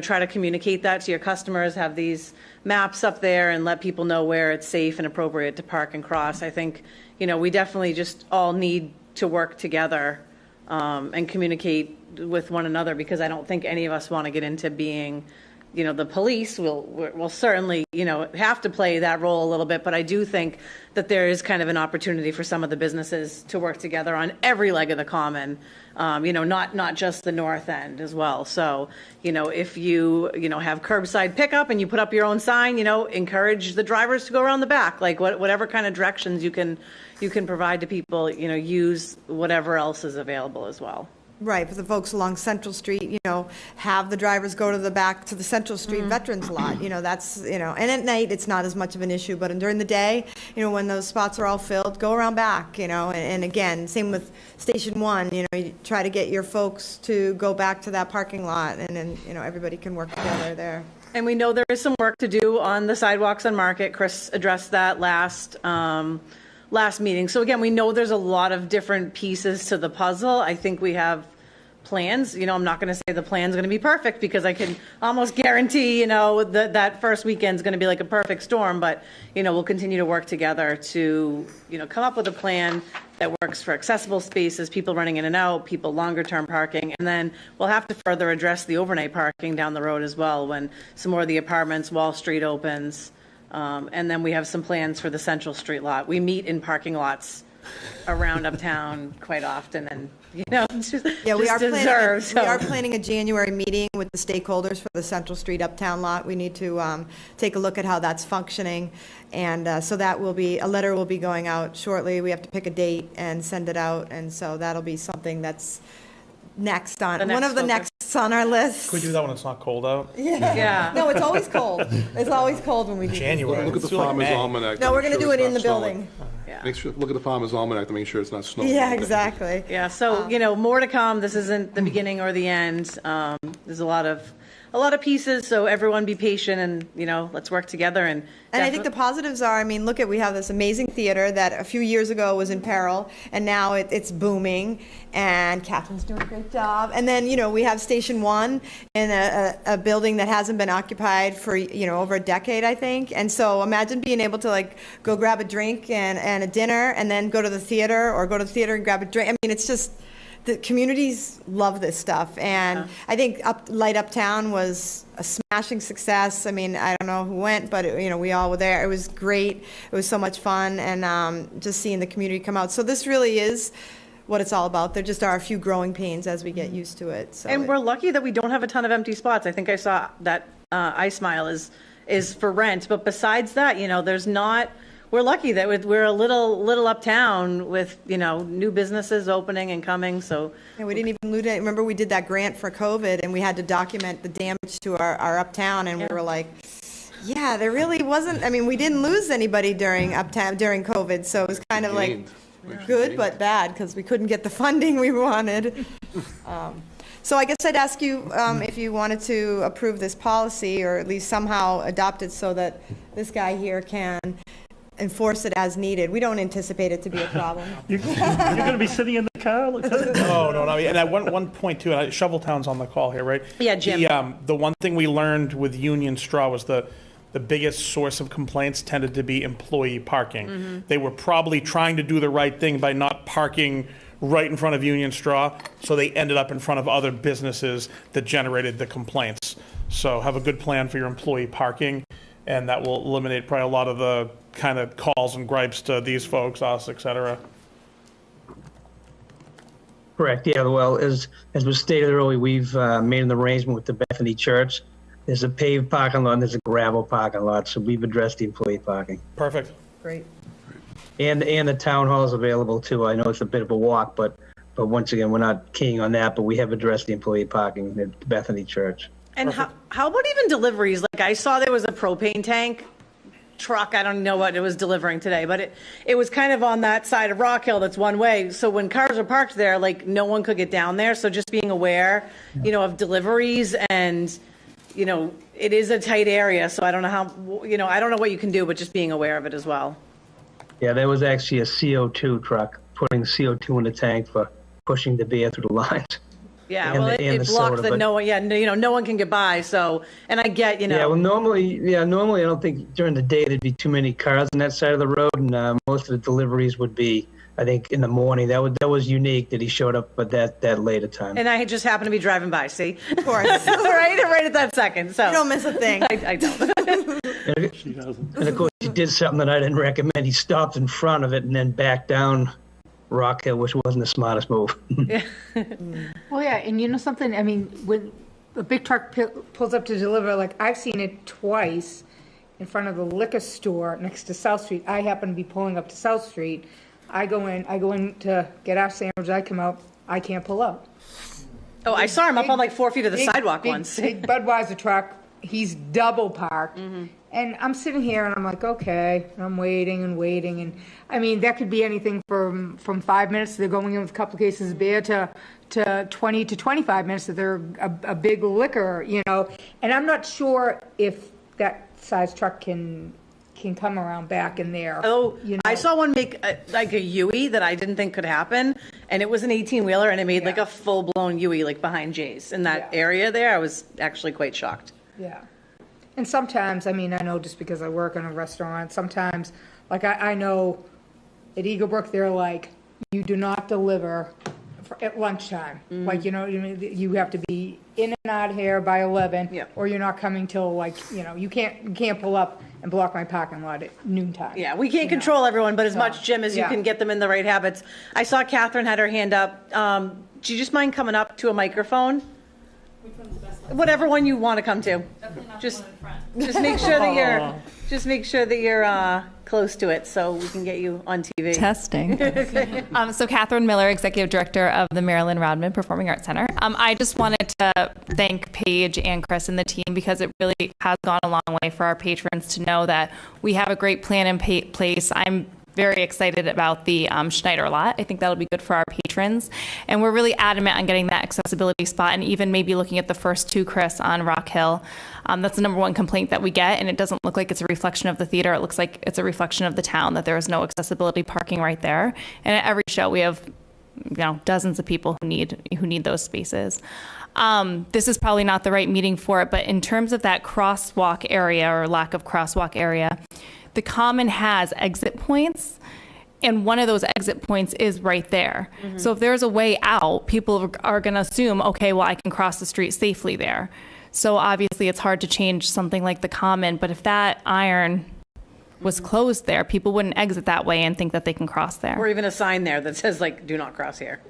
Speaker 1: try to communicate that to your customers, have these maps up there and let people know where it's safe and appropriate to park and cross. I think, we definitely just all need to work together and communicate with one another, because I don't think any of us want to get into being, the police. Will certainly, have to play that role a little bit, but I do think that there is kind of an opportunity for some of the businesses to work together on every leg of the common, not just the north end as well. So, if you, have curbside pickup and you put up your own sign, encourage the drivers to go around the back, like whatever kind of directions you can provide to people, use whatever else is available as well.
Speaker 6: Right, for the folks along Central Street, have the drivers go to the Central Street Veterans Lot, that's, and at night, it's not as much of an issue, but during the day, when those spots are all filled, go around back, and again, same with Station 1, you try to get your folks to go back to that parking lot, and then, everybody can work together there.
Speaker 1: And we know there is some work to do on the sidewalks on Market. Chris addressed that last meeting. So again, we know there's a lot of different pieces to the puzzle. I think we have plans. I'm not going to say the plan's going to be perfect because I can almost guarantee, that first weekend's going to be like a perfect storm. But, we'll continue to work together to, come up with a plan that works for accessible spaces, people running in and out, people longer term parking. And then we'll have to further address the overnight parking down the road as well when some more of the apartments, Wall Street opens. And then we have some plans for the Central Street lot. We meet in parking lots around uptown quite often, and
Speaker 6: we are planning a January meeting with the stakeholders for the Central Street Uptown lot. We need to take a look at how that's functioning, and so that will be a letter will be going out shortly. We have to pick a date and send it out, and so that'll be something that's next on one of the next on our list.
Speaker 11: Can we do that when it's not cold out?
Speaker 1: Yeah.
Speaker 6: No, it's always cold. It's always cold when we do
Speaker 11: January.
Speaker 13: Look at the Farmer's Almanac.
Speaker 6: No, we're going to do it in the building.
Speaker 13: Look at the Farmer's Almanac to make sure it's not snowing.
Speaker 6: Yeah, exactly.
Speaker 1: Yeah, so, more to come. This isn't the beginning or the end. There's a lot of pieces, so everyone be patient and, let's work together. And
Speaker 6: I think the positives are, we have this amazing theater that a few years ago was in peril, and now it's booming, and Catherine's doing a great job. And then, we have Station 1 in a building that hasn't been occupied for, over a decade, I think. And so imagine being able to, go grab a drink and a dinner, and then go to the theater, or go to the theater and grab a drink. It's just... The communities love this stuff, and I think Light Uptown was a smashing success. I don't know who went, but we all were there. It was great. It was so much fun, and just seeing the community come out. So this really is what it's all about. There just are a few growing pains as we get used to it. So
Speaker 1: we're lucky that we don't have a ton of empty spots. I think I saw that iSmile is for rent, but besides that, there's not. We're lucky that we're a little uptown with, new businesses opening and coming, so.
Speaker 6: And we didn't even lose it. Remember, we did that grant for COVID, and we had to document the damage to our uptown, and we were like, yeah, there really wasn't, we didn't lose anybody during COVID, so it was kind of good but bad, because we couldn't get the funding we wanted. So I guess I'd ask you if you wanted to approve this policy, or at least somehow adopt it so that this guy here can enforce it as needed. We don't anticipate it to be a problem.
Speaker 8: You're going to be sitting in the car?
Speaker 11: No. And at one point, too, Shoveltown's on the call here, right?
Speaker 1: Yeah, Jim.
Speaker 11: The one thing we learned with Union Straw was the biggest source of complaints tended to be employee parking. Mm-hmm. They were probably trying to do the right thing by not parking right in front of Union Straw, so they ended up in front of other businesses that generated the complaints. So have a good plan for your employee parking, and that will eliminate probably a lot of the kind of calls and gripes to these folks, us, et cetera.
Speaker 12: Correct. Yeah. Well, as was stated earlier, we've made an arrangement with the Bethany Church. There's a paved parking lot and there's a gravel parking lot, so we've addressed the employee parking.
Speaker 11: Perfect.
Speaker 6: Great.
Speaker 12: And the town hall is available too. I know it's a bit of a walk, but once again, we're not keying on that. But we have addressed the employee parking at the Bethany Church.
Speaker 1: And how about even deliveries? I saw there was a propane tank truck. I don't know what it was delivering today, but it was kind of on that side of Rock Hill that's one way. So when cars are parked there, no one could get down there. So just being aware, of deliveries, and, it is a tight area. So I don't know how, I don't know what you can do, but just being aware of it as well.
Speaker 12: Yeah, there was actually a CO2 truck putting CO2 in the tank for pushing the beer through the lines.
Speaker 1: Yeah, well, it blocked that no one, no one can get by. So, and I get,
Speaker 12: Yeah, well, normally I don't think during the day there'd be too many cars on that side of the road, and most of the deliveries would be, I think, in the morning. That was unique that he showed up at that later time.
Speaker 1: And I just happened to be driving by. See, of course, right at that second. So
Speaker 6: you don't miss a thing.
Speaker 1: I don't.
Speaker 12: She doesn't. And of course, he did something that I didn't recommend. He stopped in front of it and then backed down Rock Hill, which wasn't the smartest move.
Speaker 10: Well, yeah, and something, when a big truck pulls up to deliver, I've seen it twice in front of the liquor store next to South Street. I happen to be pulling up to South Street. I go in to get our sandwich. I come out. I can't pull up.
Speaker 1: Oh, I saw him up on like 4 feet of the sidewalk
Speaker 10: big,
Speaker 1: once.
Speaker 10: Big Budweiser truck, he's double parked. And I'm sitting here and I'm like, okay, and I'm waiting and waiting. And I mean, that could be anything from 5 minutes, they're going in with a couple of cases of beer, to 20 to 25 minutes that they're a big liquor, you know. And I'm not sure if that size truck can come around back in there.
Speaker 1: Oh,
Speaker 10: you know.
Speaker 1: I saw one make like a Yui that I didn't think could happen, and it was an 18-wheeler, and it made like a full-blown Yui like behind Jay's in that area there. I was actually quite shocked.
Speaker 10: Yeah. And sometimes, I mean, I know just because I work in a restaurant, sometimes, like I know at Eagle Brook, they're like, you do not deliver at lunchtime. Like, you know, you have to be in and out here by 11, or you're not coming till like, you know, you can't pull up and block my parking lot at noontime.
Speaker 1: Yeah, we can't control everyone, but as much, Jim, as you can get them in the right habits. I saw Catherine had her hand up. Do you just mind coming up to a microphone? Whatever one you want to come to. Just make sure that you're close to it so we can get you on TV.
Speaker 14: Testing. So Catherine Miller, Executive Director of the Marilyn Rodman Performing Arts Center. I just wanted to thank Paige and Chris and the team because it really has gone a long way for our patrons to know that we have a great plan in place. I'm very excited about the Schneider lot. I think that'll be good for our patrons. And we're really adamant on getting that accessibility spot and even maybe looking at the first two, Chris, on Rock Hill. That's the number one complaint that we get, and it doesn't look like it's a reflection of the theater. It looks like it's a reflection of the town, that there is no accessibility parking right there. And at every show, we have dozens of people who need those spaces. This is probably not the right meeting for it, but in terms of that crosswalk area or lack of crosswalk area, the Common has exit points, and one of those exit points is right there. So if there's a way out, people are going to assume, okay, well, I can cross the street safely there. So obviously it's hard to change something like the Common, but if that iron was closed there, people wouldn't exit that way and think that they can cross there.
Speaker 1: Or even a sign there that says like, do not cross here.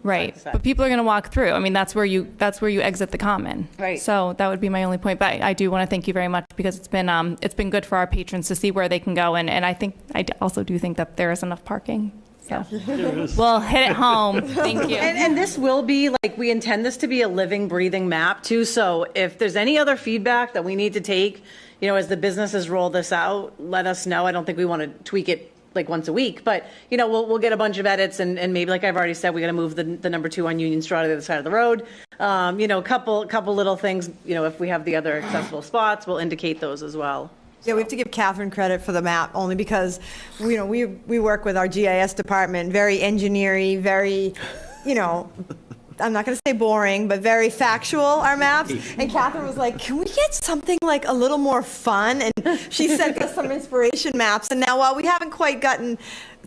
Speaker 14: Right. But people are going to walk through. I mean, that's where you exit the Common.
Speaker 1: Right.
Speaker 14: So that would be my only point. But I do want to thank you very much because it's been good for our patrons to see where they can go. And I also do think that there is enough parking. So we'll hit it home. Thank you.
Speaker 1: And this will be like, we intend this to be a living, breathing map too. So if there's any other feedback that we need to take, as the businesses roll this out, let us know. I don't think we want to tweak it like once a week, but we'll get a bunch of edits and maybe, like I've already said, we got to move the number 2 on Union Straw to the other side of the road. Couple little things. If we have the other accessible spots, we'll indicate those as well.
Speaker 6: Yeah, we have to give Catherine credit for the map only because, we work with our GIS department, very engineering, very, I'm not going to say boring, but very factual, our maps. And Catherine was like, can we get something like a little more fun? And she sent us some inspiration maps. And now while we haven't quite gotten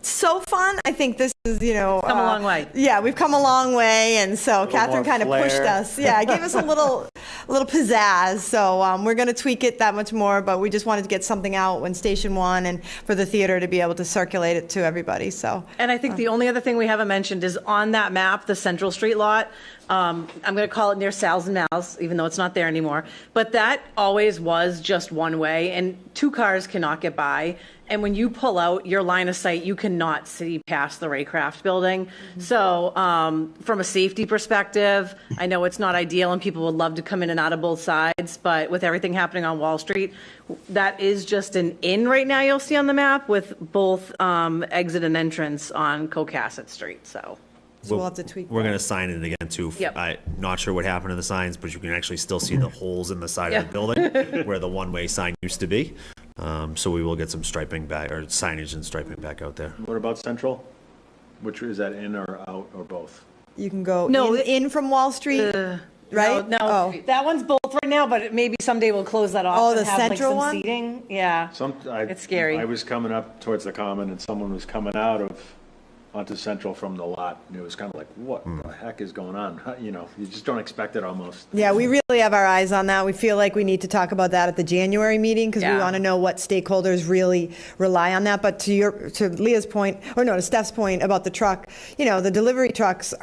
Speaker 6: so fun, I think this is,
Speaker 1: come a long way.
Speaker 6: Yeah, we've come a long way. And so Catherine kind of pushed us. Yeah, gave us a little pizzazz. So we're going to tweak it that much more, but we just wanted to get something out when Station 1 and for the theater to be able to circulate it to everybody. So.
Speaker 1: And I think the only other thing we haven't mentioned is on that map, the Central Street lot. I'm going to call it near Sal's and Mal's, even though it's not there anymore. But that always was just one way, and 2 cars cannot get by. And when you pull out your line of sight, you cannot see past the Raycraft building. So from a safety perspective, I know it's not ideal and people would love to come in and out of both sides, but with everything happening on Wall Street, that is just an in right now you'll see on the map with both exit and entrance on Cohasset Street. So
Speaker 6: we'll have to tweak
Speaker 9: We're going to sign it again too.
Speaker 1: Yep.
Speaker 9: I'm not sure what happened to the signs, but you can actually still see the holes in the side of the building where the one-way sign used to be. So we will get some striping back, or signage and striping back out there.
Speaker 4: What about Central? Which is that, in or out or both?
Speaker 6: You can go
Speaker 1: No,
Speaker 6: in from Wall Street, right?
Speaker 1: No,
Speaker 6: Oh.
Speaker 1: that one's both right now, but maybe someday we'll close that off.
Speaker 6: Oh,
Speaker 1: and
Speaker 6: the
Speaker 1: have,
Speaker 6: central
Speaker 1: like, some
Speaker 6: one?
Speaker 1: seating. Yeah. It's scary.
Speaker 4: I was coming up towards the Common and someone was coming out onto Central from the lot, and it was kind of like, what the heck is going on? You just don't expect it almost.
Speaker 6: Yeah, we really have our eyes on that. We feel like we need to talk about that at the January meeting because we want to know what stakeholders really rely on that. But to Leah's point, or no, to Steph's point about the truck, the delivery trucks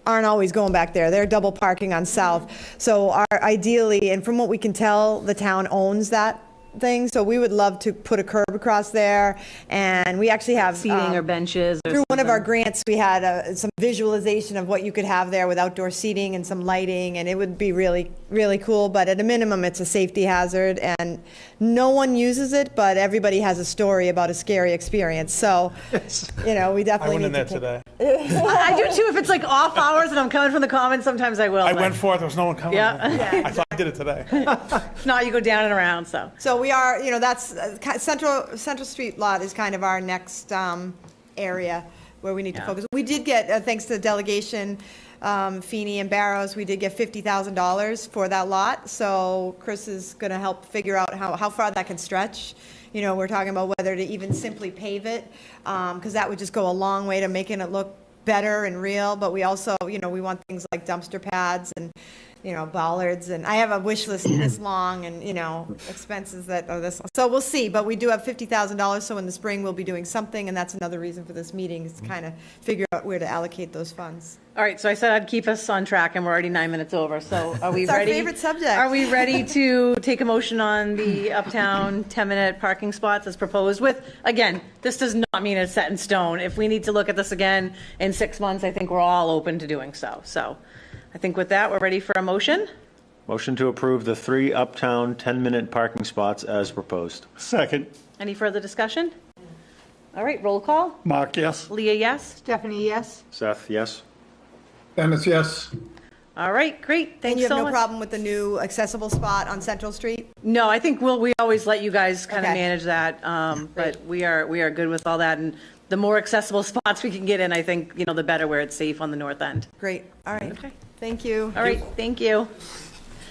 Speaker 6: aren't always going back there. They're double parking on South. So ideally, and from what we can tell, the town owns that thing, so we would love to put a curb across there, and we actually have.
Speaker 1: Seating or benches or
Speaker 6: Through one of our
Speaker 1: something.
Speaker 6: grants, we had some visualization of what you could have there with outdoor seating and some lighting, and it would be really, really cool, but at a minimum, it's a safety hazard, and no one uses it, but everybody has a story about a scary experience, so, you know, we
Speaker 11: I
Speaker 6: definitely
Speaker 11: went in
Speaker 6: need
Speaker 11: there
Speaker 6: to.
Speaker 11: today.
Speaker 1: I do too. If it's like off hours and I'm coming from the commons, sometimes I will.
Speaker 11: I
Speaker 1: but
Speaker 11: went forth, there was no one coming.
Speaker 1: Yeah.
Speaker 11: I thought I did it today.
Speaker 1: If not, you go down and around, so.
Speaker 6: So we are, you know, that's, Central Street lot is kind of our next area where we need to
Speaker 1: Yeah.
Speaker 6: focus. We did get, thanks to the delegation, Feeney and Barrows, we did get $50,000 for that lot. So Chris is going to help figure out how far that can stretch. You know, we're talking about whether to even simply pave it, because that would just go a long way to making it look better and real. But we also, you know, we want things like dumpster pads and, you know, bollards, and I have a wish list this long, and, you know, expenses that are this long. So we'll see, but we do have $50,000, so in the spring, we'll be doing something, and that's another reason for this meeting, is to kind of figure out where to allocate those funds.
Speaker 1: All right, so I said I'd keep us on track, and we're already 9 minutes over, so are we
Speaker 6: It's our
Speaker 1: ready?
Speaker 6: favorite subject.
Speaker 1: Are we ready to take a motion on the uptown 10-minute parking spots as proposed with, again, this does not mean it's set in stone. If we need to look at this again in 6 months, I think we're all open to doing so. So I think with that, we're ready for a motion.
Speaker 4: Motion to approve the 3 uptown 10-minute parking spots as proposed.
Speaker 8: Second.
Speaker 1: Any further discussion? All right, roll call.
Speaker 8: Mark, yes?
Speaker 1: Leah, yes?
Speaker 10: Stephanie, yes?
Speaker 4: Seth, yes?
Speaker 3: Dennis, yes.
Speaker 1: All right, great,
Speaker 6: And
Speaker 1: thanks
Speaker 6: you have
Speaker 1: so
Speaker 6: no
Speaker 1: much.
Speaker 6: problem with the new accessible spot on Central Street?
Speaker 1: No, I think we always let you guys kind of
Speaker 6: Okay.
Speaker 1: manage that, but we are good with all that, and the more accessible spots we can get in, I think, you know, the better where it's safe on the north end.
Speaker 6: Great, all right.
Speaker 1: Okay.
Speaker 6: Thank you.
Speaker 1: All right, thank you.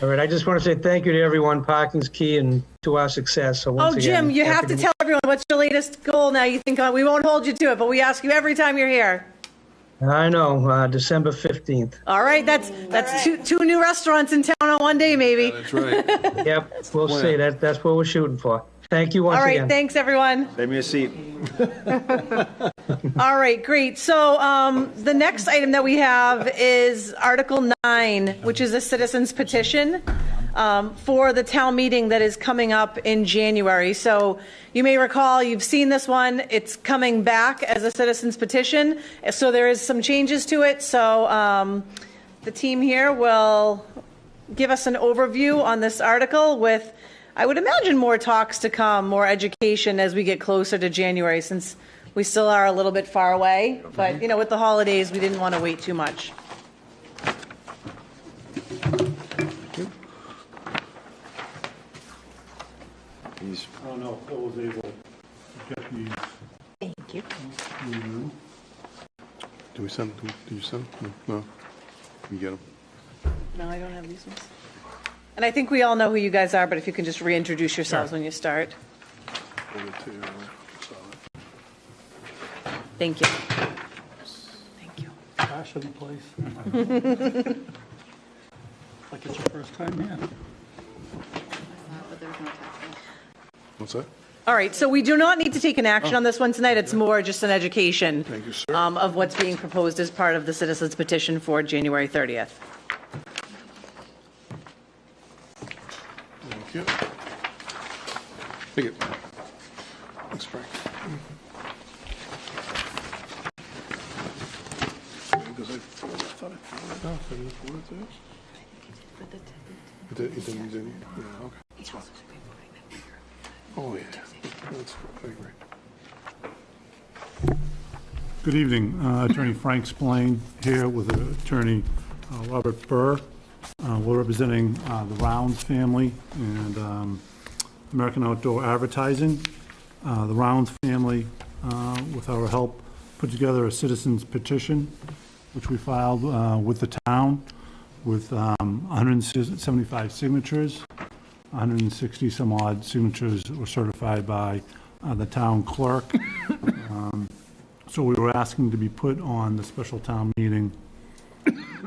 Speaker 12: All right, I just want to say thank you to everyone. Parking's key and to our success. So
Speaker 1: Oh,
Speaker 12: once again,
Speaker 1: Jim, you have
Speaker 12: happy
Speaker 1: to tell everyone, what's your latest goal now? You think, we won't hold you to it, but we ask you every time you're here.
Speaker 12: I know, December 15th.
Speaker 1: All right, that's two new restaurants in town on one day, maybe.
Speaker 13: That's right.
Speaker 12: Yep, we'll see. That's what we're shooting for. Thank you once
Speaker 1: All right,
Speaker 12: again.
Speaker 1: thanks, everyone.
Speaker 4: Save me a seat.
Speaker 1: All right, great. So the next item that we have is Article 9, which is a citizen's petition for the town meeting that is coming up in January. So you may recall, you've seen this one. It's coming back as a citizen's petition. So there is some changes to it. So the team here will give us an overview on this article with, I would imagine, more talks to come, more education as we get closer to January, since we still are a little bit far away. But, you know, with the holidays, we didn't want to wait too much.
Speaker 4: These
Speaker 8: I don't know if Phil was able to get these.
Speaker 10: Thank you.
Speaker 13: Do we send, do you send? No. You get them.
Speaker 1: No, I don't have these ones. And I think we all know who you guys are, but if you can just reintroduce yourselves when you start. Thank you. Thank you.
Speaker 8: Fashion place. Like it's your first time here.
Speaker 13: What's that?
Speaker 1: All right, so we do not need to take an action on this one tonight. It's more just an education
Speaker 13: Thank you, sir.
Speaker 1: of what's being proposed as part of the citizens petition for January 30th.
Speaker 13: Thank you. Take it. Thanks, Frank. Because I thought I found it. No, I didn't forward it to you. You didn't use any? Yeah, okay. That's fine. Oh, yeah. That's good. I agree.
Speaker 8: Good evening. Attorney Frank Spillane here with Attorney Robert Burr. We're representing the Rounds family and American Outdoor Advertising. The Rounds family, with our help, put together a citizen's petition, which we filed with the town with 175 signatures. 160 some odd signatures were certified by the town clerk. So we were asking to be put on the special town meeting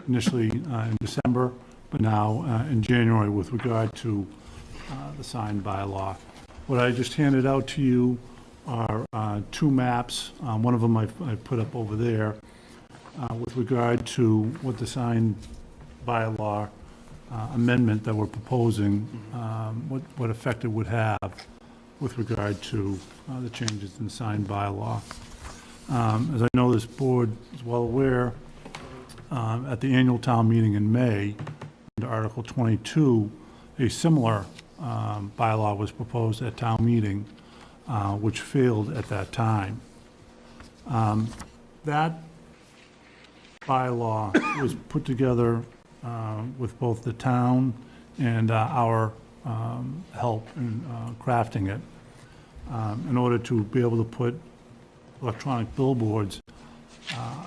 Speaker 8: initially in December, but now in January with regard to the signed bylaw. What I just handed out to you are 2 maps. One of them I put up over there with regard to what the signed bylaw amendment that we're proposing what effect it would have with regard to the changes in signed bylaw. As I know this board is well aware, at the annual town meeting in May, under Article 22, a similar bylaw was proposed at town meeting, which failed at that time. That bylaw was put together with both the town and our help in crafting it in order to be able to put electronic billboards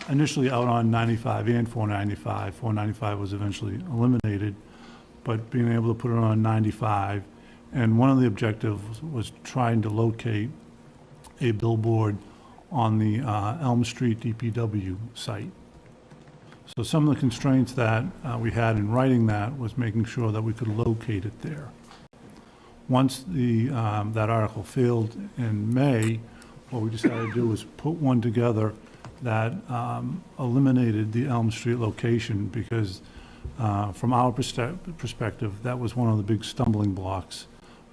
Speaker 8: initially out on 95 and 495. 495 was eventually eliminated, but being able to put it on 95. And one of the objectives was trying to locate a billboard on the Elm Street DPW site. So some of the constraints that we had in writing that was making sure that we could locate it there. Once that article failed in May, what we decided to do was put one together that eliminated the Elm Street location because from our perspective, that was one of the big stumbling blocks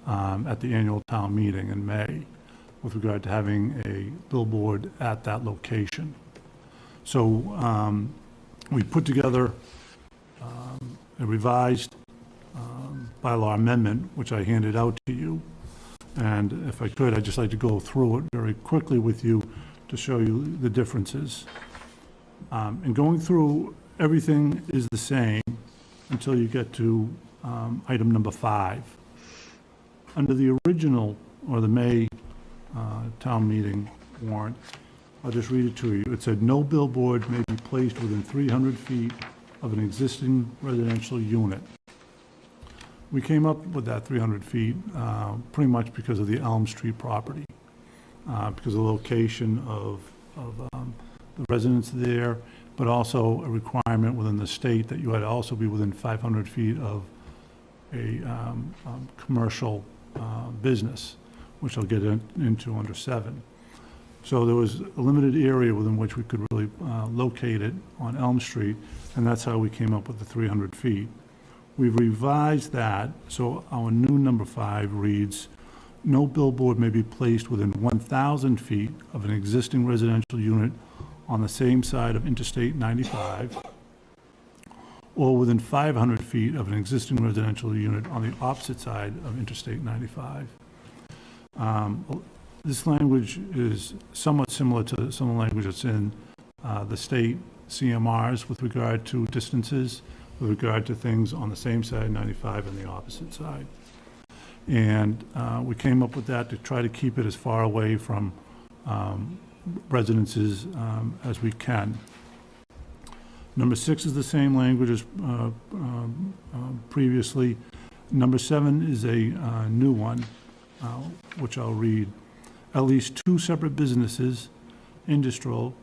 Speaker 8: at the annual town meeting in May with regard to having a billboard at that location. So we put together a revised bylaw amendment, which I handed out to you. And if I could, I'd just like to go through it very quickly with you to show you the differences. And going through, everything is the same until you get to item number 5. Under the original, or the May town meeting warrant, I'll just read it to you. It said, "No billboard may be placed within 300 feet of an existing residential unit." We came up with that 300 feet pretty much because of the Elm Street property, because of the location of the residents there, but also a requirement within the state that you had to also be within 500 feet of a commercial business, which I'll get into under 7. So there was a limited area within which we could really locate it on Elm Street, and that's how we came up with the 300 feet. We've revised that, so our new number 5 reads, "No billboard may be placed within 1,000 feet of an existing residential unit on the same side of Interstate 95, or within 500 feet of an existing residential unit on the opposite side of Interstate 95. This language is somewhat similar to some of the language that's in the state CMRs with regard to distances, with regard to things on the same side, 95, and the opposite side. And we came up with that to try to keep it as far away from residences as we can. Number 6 is the same language as previously. Number 7 is a new one, which I'll read. "At least 2 separate businesses, industrial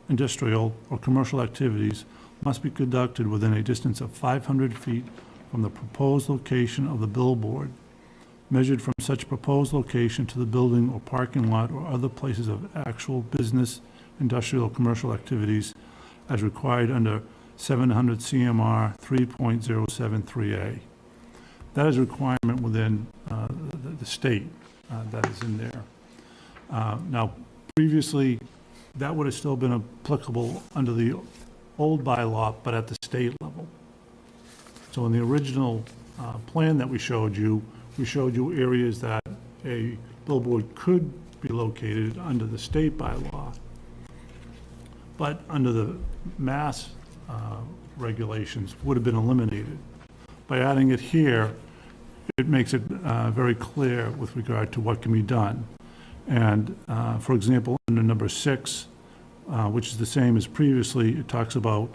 Speaker 8: or commercial activities must be conducted within a distance of 500 feet from the proposed location of the billboard, measured from such proposed location to the building or parking lot or other places of actual business, industrial, or commercial activities as required under 700 CMR 3.073A. That is a requirement within the state that is in there. Now, previously, that would have still been applicable under the old bylaw, but at the state level. So in the original plan that we showed you areas that a billboard could be located under the state bylaw, but under the mass regulations would have been eliminated. By adding it here, it makes it very clear with regard to what can be done. And for example, under number 6, which is the same as previously, it talks about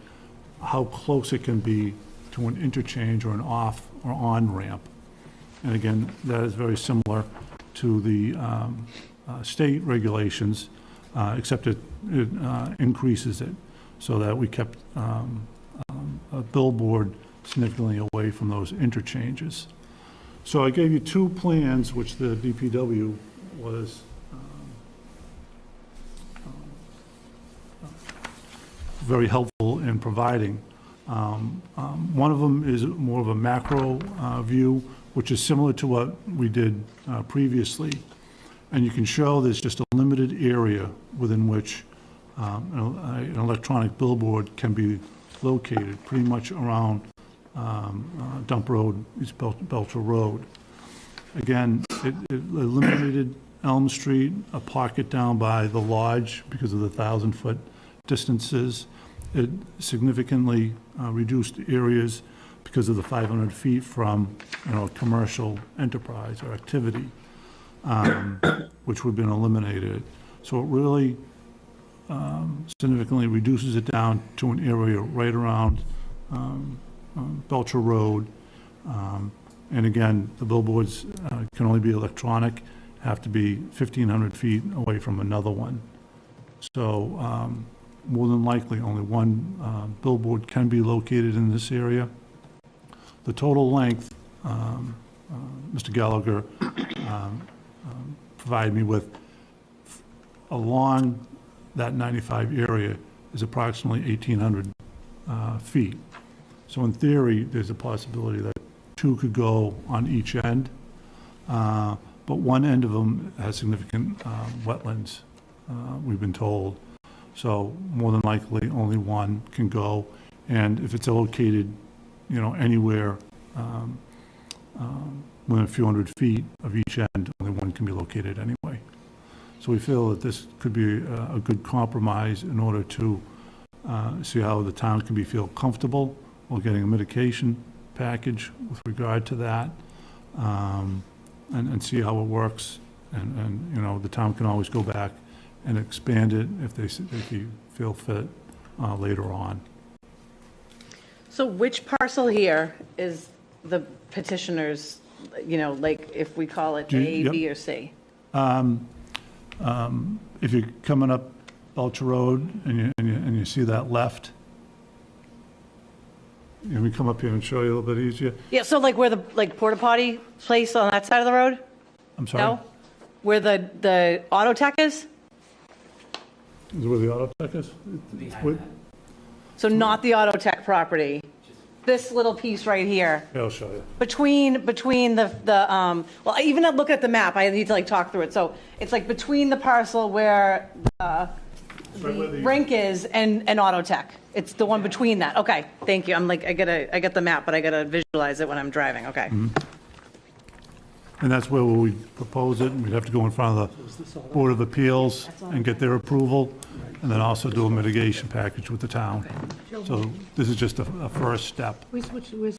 Speaker 8: how close it can be to an interchange or an off or on ramp. And again, that is very similar to the state regulations, except it increases it so that we kept a billboard significantly away from those interchanges. So I gave you 2 plans, which the DPW was very helpful in providing. One of them is more of a macro view which is similar to what we did previously. And you can show there's just a limited area within which an electronic billboard can be located, pretty much around Dump Road, East Belcher Road. Again, it eliminated Elm Street, a pocket down by the lodge because of the 1,000-foot distances. It significantly reduced areas because of the 500 feet from, commercial enterprise or activity, which would have been eliminated. So it really significantly reduces it down to an area right around Belcher Road. And again, the billboards can only be electronic, have to be 1,500 feet away from another one. So more than likely, only one billboard can be located in this area. The total length, Mr. Gallagher provided me with, along that 95 area is approximately 1,800 feet. So in theory, there's a possibility that two could go on each end, but one end of them has significant wetlands, we've been told. So more than likely, only one can go, and if it's located, anywhere within a few hundred feet of each end, only one can be located anyway. So we feel that this could be a good compromise in order to see how the town can feel comfortable while getting a mitigation package with regard to that, and see how it works. And the town can always go back and expand it if they feel fit later on.
Speaker 1: So which parcel here is the petitioner's, like if we call it A,
Speaker 8: Yep.
Speaker 1: B, or C?
Speaker 8: If you're coming up Belcher Road and you see that left, let me come up here and show you a little bit easier.
Speaker 1: Yeah, so like where the porta potty place on that side of the road?
Speaker 8: I'm sorry?
Speaker 1: No? Where the auto tech is?
Speaker 8: Is it where the auto tech is?
Speaker 1: So not the auto tech property. This little piece right here.
Speaker 8: Yeah, I'll show you.
Speaker 1: Between the well, even look at the map, I need to talk through it. So it's between the parcel where the rink is and auto tech. It's the one between that. Okay, thank you. I'm I get the map, but I gotta visualize it when I'm driving. Okay.
Speaker 8: Mm-hmm. And that's where we propose it, and we'd have to go in front of the Board of Appeals and get their approval, and then also do a mitigation package with the town. So this is just a first step.
Speaker 10: Where's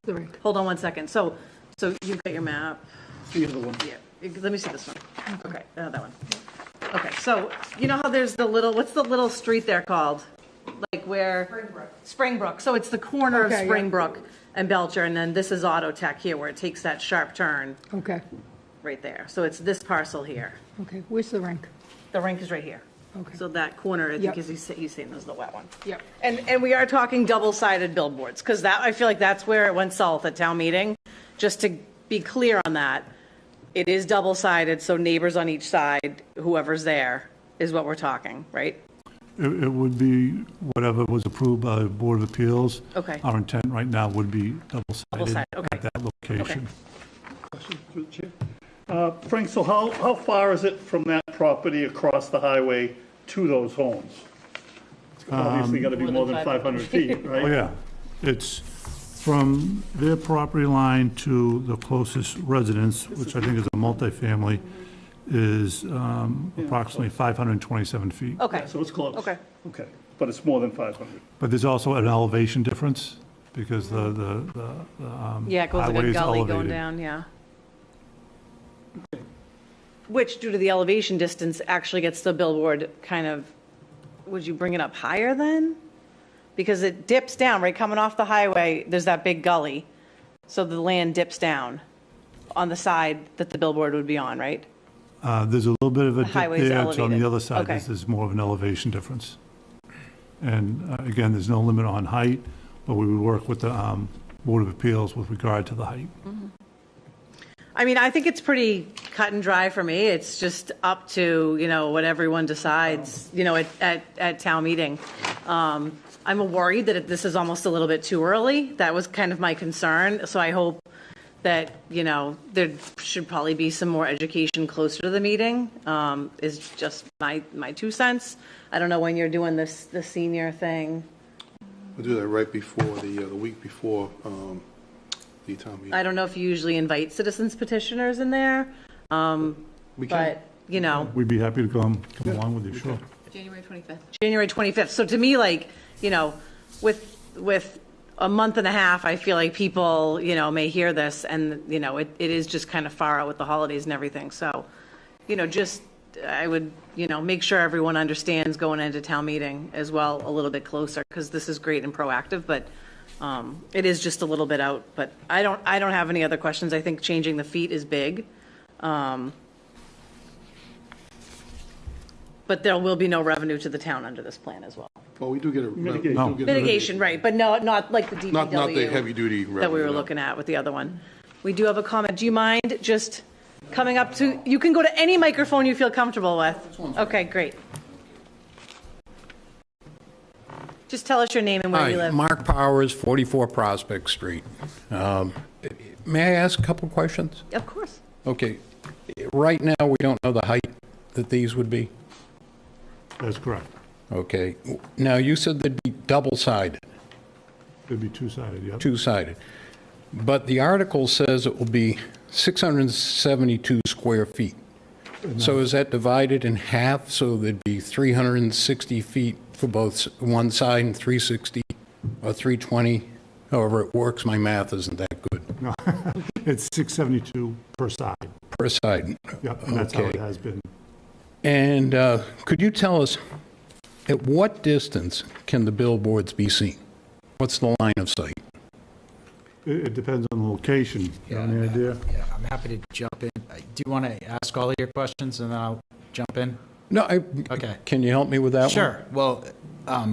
Speaker 10: the rink?
Speaker 1: Hold on one second. So you've got your map.
Speaker 13: The other one.
Speaker 1: Yeah. Let me see this one. Okay, that one. Okay, so you know how there's what's the little street there called? Where? Springbrook. So it's the corner of
Speaker 10: Okay, yeah.
Speaker 1: Springbrook and Belcher, and then this is Auto Tech here where it takes that sharp turn
Speaker 10: Okay,
Speaker 1: right there. So it's this parcel here.
Speaker 10: okay. Where's the rink?
Speaker 1: The rink is right here.
Speaker 10: Okay.
Speaker 1: So that corner, I think,
Speaker 10: Yep.
Speaker 1: is he's saying is the wet one.
Speaker 10: Yep.
Speaker 1: And we are talking double-sided billboards, because I feel like that's where it went south at town meeting. Just to be clear on that, it is double-sided, so neighbors on each side, whoever's there, is what we're talking, right?
Speaker 8: It would be whatever was approved by the Board of Appeals.
Speaker 1: Okay.
Speaker 8: Our intent right now would be double-sided
Speaker 1: Double-sided, okay.
Speaker 8: at that location.
Speaker 13: Question through the chair. Frank, so how far is it from that property across the highway to those homes? It's obviously got to be more than 500 feet, right?
Speaker 8: Oh, yeah. It's from their property line to the closest residence, which I think is a multifamily, is approximately 527 feet.
Speaker 1: Okay.
Speaker 13: So it's close.
Speaker 1: Okay.
Speaker 13: Okay, but it's more than 500.
Speaker 8: But there's also an elevation difference because the
Speaker 1: Yeah, it goes like
Speaker 8: highway
Speaker 1: a
Speaker 8: is
Speaker 1: gully going
Speaker 8: elevated.
Speaker 1: down, yeah. Which, due to the elevation distance, actually gets the billboard kind of, would you bring it up higher then? Because it dips down, right, coming off the highway, there's that big gully. So the land dips down on the side that the billboard would be on, right?
Speaker 8: There's a little bit of a dip
Speaker 1: highway's
Speaker 8: there. It's on
Speaker 1: elevated.
Speaker 8: the other side.
Speaker 1: Okay.
Speaker 8: There's more of an elevation difference. And again, there's no limit on height, but we would work with the Board of Appeals with regard to the height.
Speaker 1: I mean, I think it's pretty cut and dry for me. It's just up to, what everyone decides, at town meeting. I'm worried that this is almost a little bit too early. That was kind of my concern. So I hope that, there should probably be some more education closer to the meeting, is just my 2 cents. I don't know when you're doing the senior thing.
Speaker 15: We'll do that right before the week before the town meeting.
Speaker 1: I don't know if you usually invite citizens petitioners in there,
Speaker 15: We can.
Speaker 1: but,
Speaker 8: We'd be happy to come along with you, sure.
Speaker 14: January 25th.
Speaker 1: January 25th. So to me, with a month and a half, I feel like people, may hear this and, it is just kind of far out with the holidays and everything. So, I would, make sure everyone understands going into town meeting as well a little bit closer, because this is great and proactive, but it is just a little bit out. But I don't have any other questions. I think changing the feet is big. But there will be no revenue to the town under this plan as well.
Speaker 15: Well, we do get a.
Speaker 13: Mitigation.
Speaker 15: we do get a-
Speaker 1: Mitigation, right, but no, not like the DPW.
Speaker 15: Not the heavy-duty revenue.
Speaker 1: That we were
Speaker 15: no.
Speaker 1: looking at with the other one. We do have a comment. Do you mind just coming up to, you can go to any microphone you feel comfortable with. Okay, great. Just tell us your name and where you
Speaker 16: Hi,
Speaker 1: live.
Speaker 16: Mark Powers, 44 Prospect Street. May I ask a couple questions?
Speaker 1: Of course.
Speaker 16: Okay, right now, we don't know the height that these would be?
Speaker 8: That's correct.
Speaker 16: Okay, now you said they'd be double-sided,
Speaker 8: It'd be two-sided, yeah.
Speaker 16: two-sided, but the article says it will be 672 square feet. So is that divided in half, so there'd be 360 feet for both one side and 360 or 320? However it works, my math isn't that good.
Speaker 8: No, it's 672 per side.
Speaker 16: Per side.
Speaker 8: Yep, and that's how it
Speaker 16: Okay.
Speaker 8: has been.
Speaker 16: And could you tell us, at what distance can the billboards be seen? What's the line of sight?
Speaker 8: It depends on the location. You have any idea?
Speaker 17: Yeah, I'm happy to jump in. Do you want to ask all of your questions and then I'll jump in?
Speaker 16: No,
Speaker 17: Okay.
Speaker 16: Can you help me with that one?
Speaker 17: Sure. Well,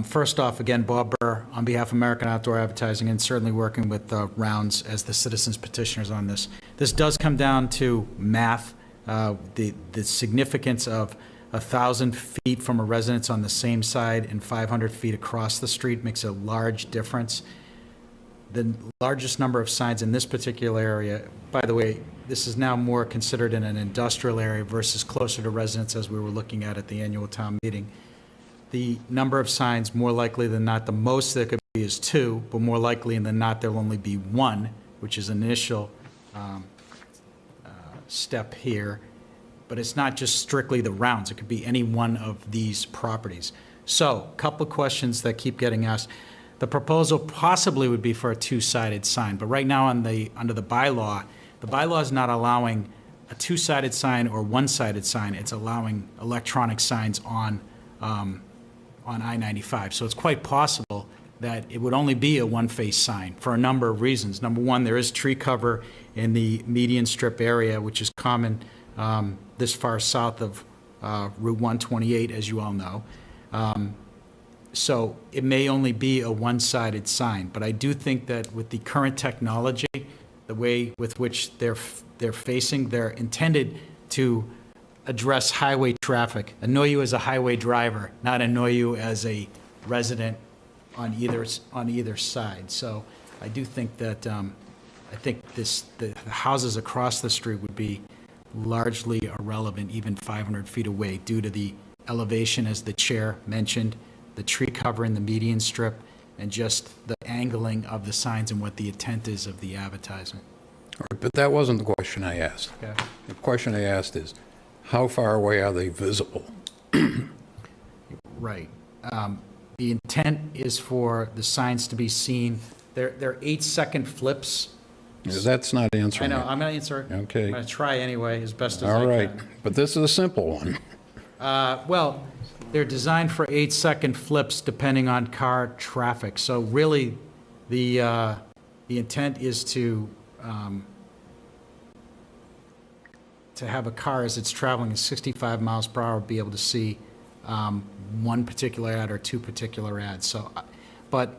Speaker 17: first off, again, Bob Burr, on behalf of American Outdoor Advertising, and certainly working with Rounds as the citizens petitioners on this. This does come down to math. The significance of 1,000 feet from a residence on the same side and 500 feet across the street makes a large difference. The largest number of signs in this particular area, by the way, this is now more considered in an industrial area versus closer to residents as we were looking at the annual town meeting. The number of signs, more likely than not, the most there could be is 2, but more likely than not, there'll only be 1, which is initial step here. But it's not just strictly the Rounds. It could be any one of these properties. So, a couple of questions that keep getting asked. The proposal possibly would be for a two-sided sign, but right now under the bylaw is not allowing a two-sided sign or one-sided sign. It's allowing electronic signs on I-95. So it's quite possible that it would only be a one-face sign for a number of reasons. Number one, there is tree cover in the median strip area, which is common this far south of Route 128, as you all know. So it may only be a one-sided sign, but I do think that with the current technology, the way with which they're facing, they're intended to address highway traffic, annoy you as a highway driver, not annoy you as a resident on either side. So I do think that the houses across the street would be largely irrelevant, even 500 feet away, due to the elevation, as the chair mentioned, the tree cover in the median strip, and just the angling of the signs and what the intent is of the advertising.
Speaker 16: All right, but that wasn't the question I asked.
Speaker 17: Okay.
Speaker 16: The question I asked is, how far away are they visible?
Speaker 17: Right. The intent is for the signs to be seen. They're 8-second flips.
Speaker 16: That's not
Speaker 17: I
Speaker 16: answering
Speaker 17: know,
Speaker 16: it.
Speaker 17: I'm going to answer it.
Speaker 16: Okay.
Speaker 17: I'm going to try anyway, as best as I can.
Speaker 16: All right, but this is a simple one.
Speaker 17: Well, they're designed for 8-second flips depending on car traffic. So really, the intent is to have a car as it's traveling at 65 miles per hour be able to see one particular ad or two particular ads. So, but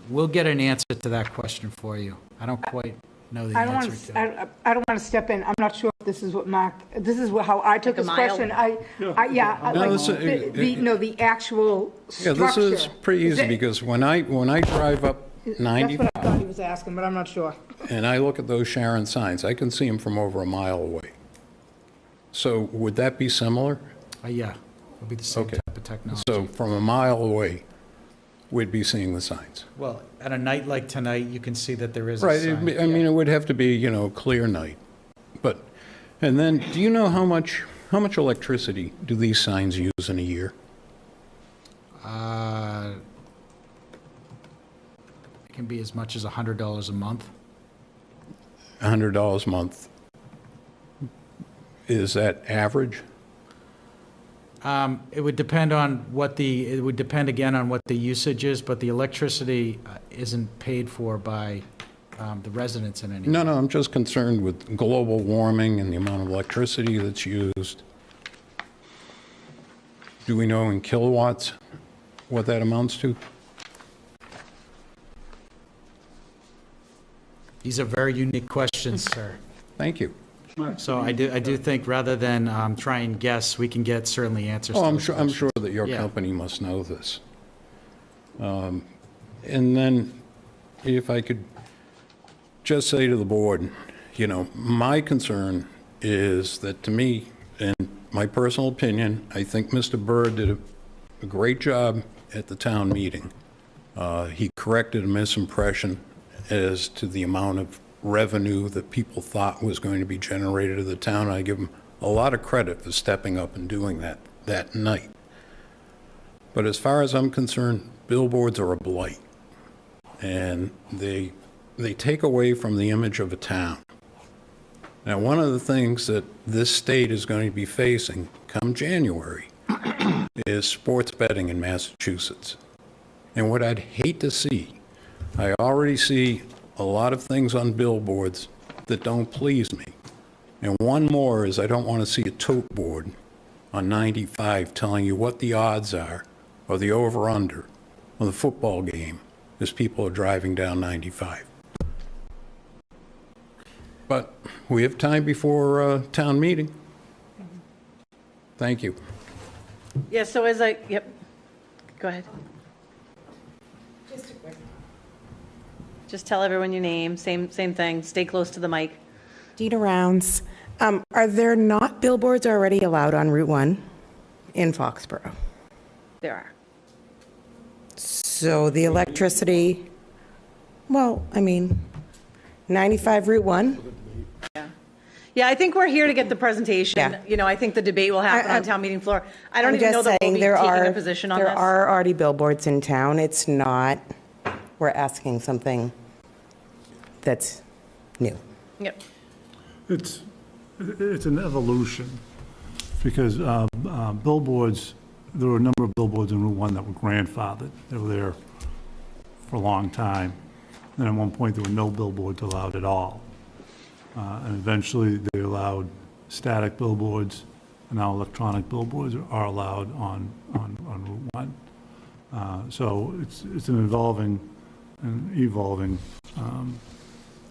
Speaker 17: we'll get an answer to that question for you. I don't quite know the answer to it.
Speaker 10: I don't want to step in. I'm not sure if this is what Mark, this is how I took
Speaker 1: Like a
Speaker 10: his
Speaker 1: mile?
Speaker 10: question. The actual
Speaker 16: Yeah,
Speaker 10: structure.
Speaker 16: this is pretty
Speaker 10: Is
Speaker 16: easy,
Speaker 10: it-
Speaker 16: because when I drive up
Speaker 10: That's
Speaker 16: 90,
Speaker 10: what I thought he was asking, but I'm not sure.
Speaker 16: and I look at those Sharon signs, I can see them from over a mile away. So would that be similar?
Speaker 17: Yeah, it'll be the same
Speaker 16: Okay.
Speaker 17: type of technology.
Speaker 16: So from a mile away, we'd be seeing the signs.
Speaker 17: Well, at a night like tonight, you can see that there is a
Speaker 16: Right,
Speaker 17: sign.
Speaker 16: I mean, it would have to be, clear night. But, and then, do you know how much electricity do these signs use in a year?
Speaker 17: It can be as much as $100 a month.
Speaker 16: $100 a month. Is that average?
Speaker 17: It would depend on it would depend again on what the usage is, but the electricity isn't paid for by the residents in any.
Speaker 16: No, I'm just concerned with global warming and the amount of electricity that's used. Do we know in kilowatts what that amounts to?
Speaker 17: These are very unique questions, sir.
Speaker 16: Thank you.
Speaker 17: So I do think rather than try and guess, we can get certainly answers to
Speaker 16: Oh, I'm
Speaker 17: those
Speaker 16: sure
Speaker 17: questions.
Speaker 16: that your
Speaker 17: Yeah.
Speaker 16: company must know this. And then, if I could just say to the board, my concern is that, to me, in my personal opinion, I think Mr. Burr did a great job at the town meeting. He corrected a misimpression as to the amount of revenue that people thought was going to be generated to the town. I give him a lot of credit for stepping up and doing that night. But as far as I'm concerned, billboards are a blight, and they take away from the image of a town. Now, one of the things that this state is going to be facing come January is sports betting in Massachusetts. And what I'd hate to see, I already see a lot of things on billboards that don't please me. And one more is I don't want to see a tote board on 95 telling you what the odds are, or the over-under of the football game as people are driving down 95. But we have time before town meeting. Thank you.
Speaker 1: Yeah, so yep, go ahead. Just tell everyone your name, same thing, stay close to the mic.
Speaker 18: Dina Rounds. Are there not billboards already allowed on Route 1 in Foxborough?
Speaker 1: There are.
Speaker 18: So the electricity, 95 Route 1?
Speaker 1: Yeah, I think we're here to get the presentation.
Speaker 18: Yeah.
Speaker 1: I think the debate will happen on town meeting floor. I don't
Speaker 18: I'm
Speaker 1: even know
Speaker 18: just
Speaker 1: that we'll
Speaker 18: saying
Speaker 1: be
Speaker 18: there
Speaker 1: taking
Speaker 18: are
Speaker 1: a position on this.
Speaker 18: there are already billboards in town. It's not, we're asking something that's new.
Speaker 1: Yep.
Speaker 8: It's an evolution, because billboards, there were a number of billboards in Route 1 that were grandfathered. They were there for a long time. Then at one point, there were no billboards allowed at all. And eventually, they allowed static billboards, and now electronic billboards are allowed on Route 1. So it's an evolving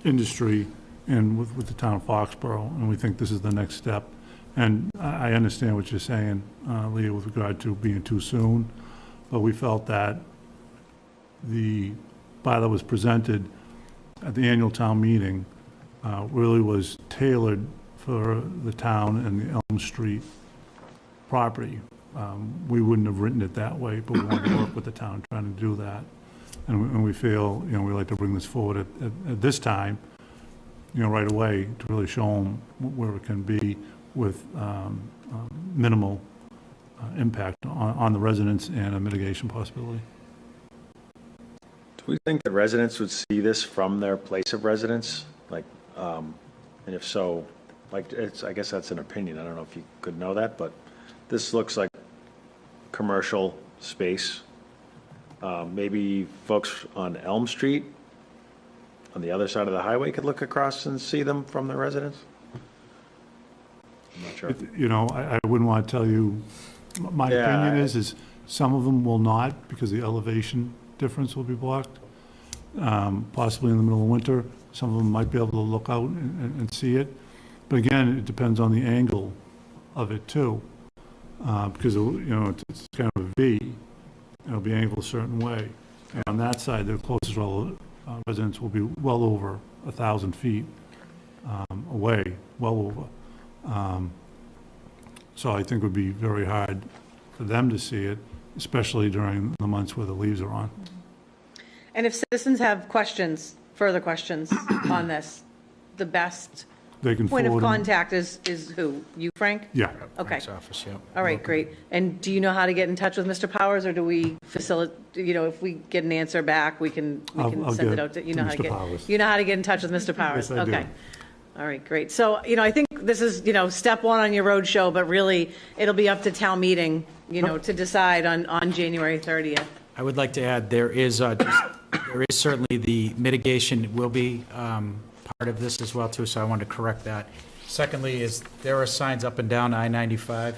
Speaker 8: industry, and with the town of Foxborough, and we think this is the next step. And I understand what you're saying, Leah, with regard to being too soon, but we felt that the bylaw that was presented at the annual town meeting really was tailored for the town and the Elm Street property. We wouldn't have written it that way, but we wanted to work with the town trying to do that. And we feel, we'd like to bring this forward at this time, right away, to really show them where it can be with minimal impact on the residents and a mitigation possibility.
Speaker 4: Do we think that residents would see this from their place of residence? And if so, I guess that's an opinion. I don't know if you could know that, but this looks like commercial space. Maybe folks on Elm Street, on the other side of the highway, could look across and see them from their residence? I'm not sure.
Speaker 8: I wouldn't want to tell you, my opinion is some of them will not, because the elevation difference will be blocked. Possibly in the middle of winter, some of them might be able to look out and see it. But again, it depends on the angle of it too, because it's kind of a V. It'll be angled a certain way. And on that side, the closest residents will be well over 1,000 feet away, well over. So I think it would be very hard for them to see it, especially during the months where the leaves are on.
Speaker 1: And if citizens have questions, further questions on this, the best
Speaker 8: They can
Speaker 1: point of
Speaker 8: forward them.
Speaker 1: contact is who? You, Frank?
Speaker 8: Yeah.
Speaker 1: Okay.
Speaker 17: Frank's office, yep.
Speaker 1: All right, great. And do you know how to get in touch with Mr. Powers, or do we facilitate, if we get an answer back, we can
Speaker 8: I'll
Speaker 1: send it
Speaker 8: get
Speaker 1: out to,
Speaker 8: to Mr. Powers.
Speaker 1: you know how to get in touch with Mr. Powers?
Speaker 8: Yes, I do.
Speaker 1: Okay. All right, great. So, I think this is, step one on your road show, but really, it'll be up to town meeting, to decide on January 30th.
Speaker 17: I would like to add, there is certainly the mitigation will be part of this as well, too, so I wanted to correct that. Secondly, there are signs up and down I-95.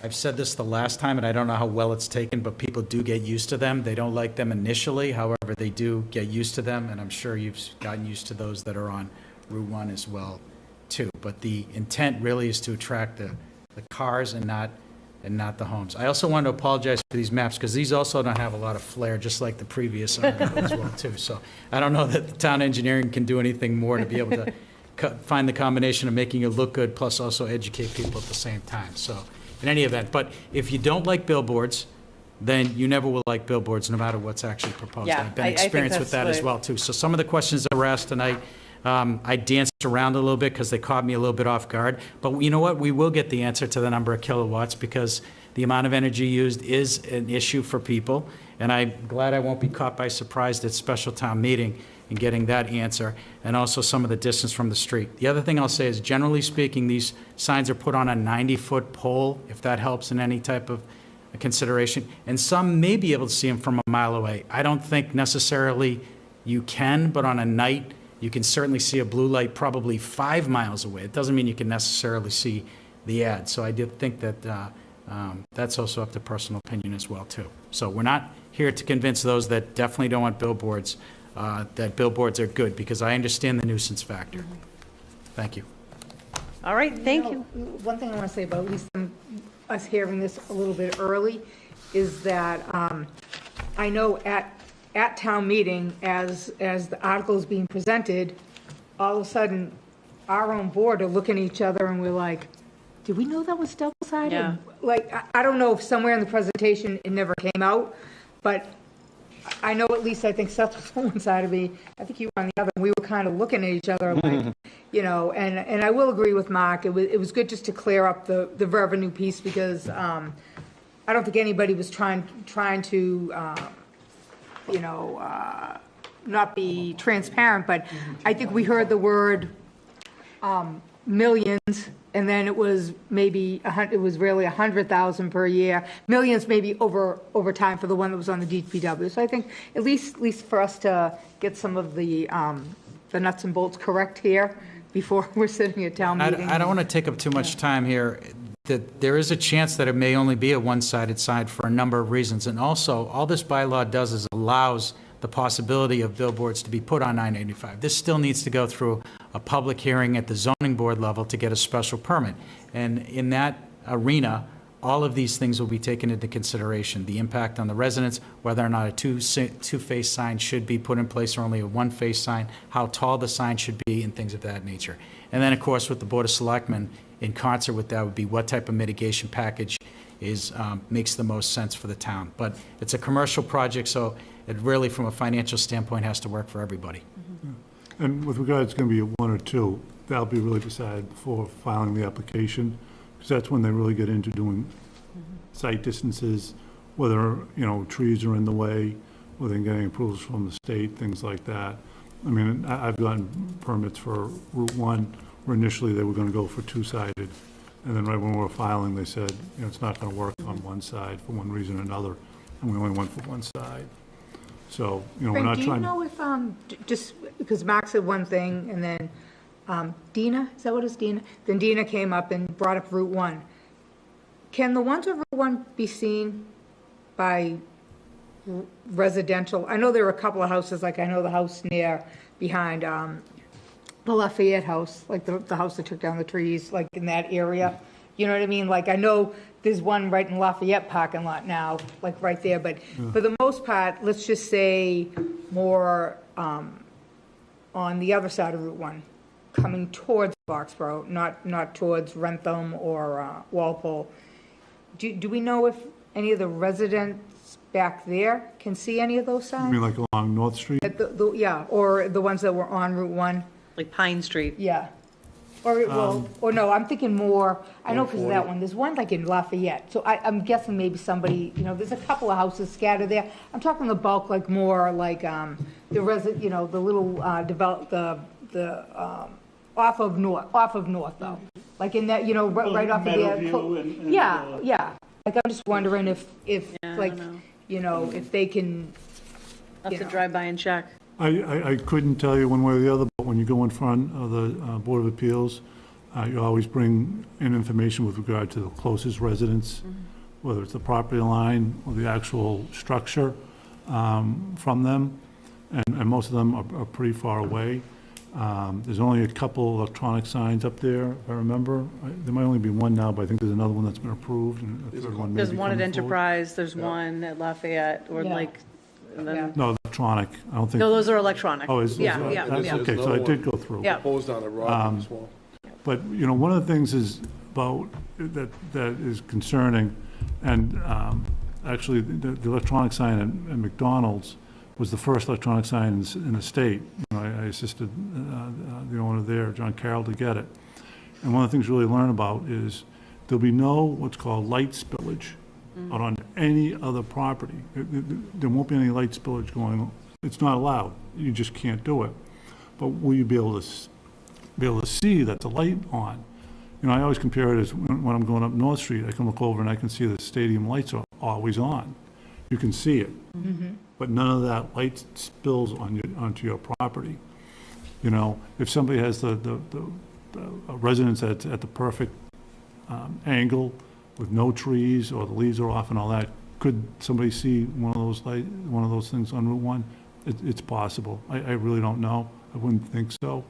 Speaker 17: I've said this the last time, and I don't know how well it's taken, but people do get used to them. They don't like them initially, however, they do get used to them, and I'm sure you've gotten used to those that are on Route 1 as well, too. But the intent really is to attract the cars and not the homes. I also want to apologize for these maps, because these also don't have a lot of flair, just like the previous article as well, too. So I don't know that the town engineering can do anything more to be able to find the combination of making it look good, plus also educate people at the same time. So in any event, but if you don't like billboards, then you never will like billboards, no matter what's actually proposed.
Speaker 1: Yeah,
Speaker 17: I've been
Speaker 1: I think
Speaker 17: experienced with that
Speaker 1: that's
Speaker 17: as well, too. So some of the questions that were asked tonight, I danced around a little bit because they caught me a little bit off guard. But you know what? We will get the answer to the number of kilowatts, because the amount of energy used is an issue for people. And I'm glad I won't be caught by surprise at special town meeting in getting that answer, and also some of the distance from the street. The other thing I'll say is, generally speaking, these signs are put on a 90-foot pole, if that helps in any type of consideration. And some may be able to see them from a mile away. I don't think necessarily you can, but on a night, you can certainly see a blue light probably 5 miles away. It doesn't mean you can necessarily see the ad. So I did think that that's also up to personal opinion as well, too. So we're not here to convince those that definitely don't want billboards, that billboards are good, because I understand the nuisance factor. Thank you.
Speaker 1: All right, thank you.
Speaker 10: One thing I want to say about at least us hearing this a little bit early is that I know at town meeting, as the article is being presented, all of a sudden, our own board are looking at each other and we're like, did we know that was double-sided?
Speaker 1: Yeah.
Speaker 10: Like, I don't know if somewhere in the presentation it never came out, but I know at least I think Seth was on one side of me, I think you were on the other, and we were kind of looking at each other like, and I will agree with Mark, it was good just to clear up the revenue piece, because I don't think anybody was trying to, not be transparent, but I think we heard the word millions, and then it was maybe, it was really 100,000 per year, millions maybe over time for the one that was on the DPW. So I think at least for us to get some of the nuts and bolts correct here before we're sitting at town meeting.
Speaker 17: I don't want to take up too much time here. That there is a chance that it may only be a one-sided sign for a number of reasons. And also, all this bylaw does is allows the possibility of billboards to be put on I-95. This still needs to go through a public hearing at the zoning board level to get a special permit. And in that arena, all of these things will be taken into consideration. The impact on the residents, whether or not a two-face sign should be put in place or only a one-face sign, how tall the sign should be, and things of that nature. And then, of course, with the Board of Selectmen, in concert with that would be what type of mitigation package makes the most sense for the town. But it's a commercial project, so it really, from a financial standpoint, has to work for everybody.
Speaker 8: And with regard, it's going to be a 1 or 2. That'll be really decided before filing the application, because that's when they really get into doing site distances, whether, trees are in the way, whether they're getting approvals from the state, things like that. I mean, I've gotten permits for Route 1, where initially they were going to go for two-sided, and then right when we were filing, they said, it's not going to work on one side for one reason or another, and we only went for one side. So, we're
Speaker 10: Frank,
Speaker 8: not
Speaker 10: do you
Speaker 8: trying.
Speaker 10: know if, just because Mark said one thing, and then Dina, is that what it's Dina? Then Dina came up and brought up Route 1. Can the ones on Route 1 be seen by residential? I know there are a couple of houses, like I know the house behind the Lafayette house, like the house that took down the trees, like in that area. You know what I mean? Like, I know there's one right in Lafayette parking lot now, like right there, but for the most part, let's just say more on the other side of Route 1, coming towards Foxborough, not towards Rentham or Walpole. Do we know if any of the residents back there can see any of those
Speaker 8: You
Speaker 10: signs?
Speaker 8: mean like along North Street?
Speaker 10: Yeah, or the ones that were on Route 1?
Speaker 1: Like Pine Street.
Speaker 10: Yeah. Or no, I'm thinking more, I know because of that one, there's one like in Lafayette, so I'm guessing maybe somebody, there's a couple of houses scattered there. I'm talking the bulk, like more like, the the little, off of North though. Like in that, right off of there.
Speaker 13: Meadowview and,
Speaker 10: Yeah. Like I'm just wondering if
Speaker 1: I
Speaker 10: like,
Speaker 1: don't know.
Speaker 10: if they can,
Speaker 1: I'll have to drive by and check.
Speaker 8: I couldn't tell you one way or the other, but when you go in front of the Board of Appeals, you always bring in information with regard to the closest residents, whether it's the property line or the actual structure from them, and most of them are pretty far away. There's only a couple electronic signs up there, if I remember. There might only be one now, but I think there's another one that's been approved, and a third one may
Speaker 1: There's
Speaker 8: be
Speaker 1: one at
Speaker 8: coming forward.
Speaker 1: Enterprise, there's one at Lafayette, or
Speaker 10: Yeah.
Speaker 1: like, and then,
Speaker 8: No, electronic, I don't think.
Speaker 1: no, those are electronic.
Speaker 8: Oh, is
Speaker 1: Yeah,
Speaker 8: that-
Speaker 1: yeah,
Speaker 8: that's
Speaker 1: yeah.
Speaker 8: okay, so I did go through.
Speaker 1: Yeah.
Speaker 15: Proposed on the Rodman as well.
Speaker 8: But, one of the things is about, that is concerning, and actually, the electronic sign at McDonald's was the first electronic sign in the state. I assisted the owner there, John Carroll, to get it. And one of the things you really learn about is there'll be no what's called light spillage out on any other property. There won't be any light spillage going on. It's not allowed. You just can't do it. But will you be able to see that the light on? I always compare it as when I'm going up North Street, I can look over and I can see the stadium lights are always on. You can see it. But none of that light spills onto your property. If somebody has the residence at the perfect angle with no trees, or the leaves are off and all that, could somebody see one of those things on Route 1? It's possible. I really don't know. I wouldn't think so.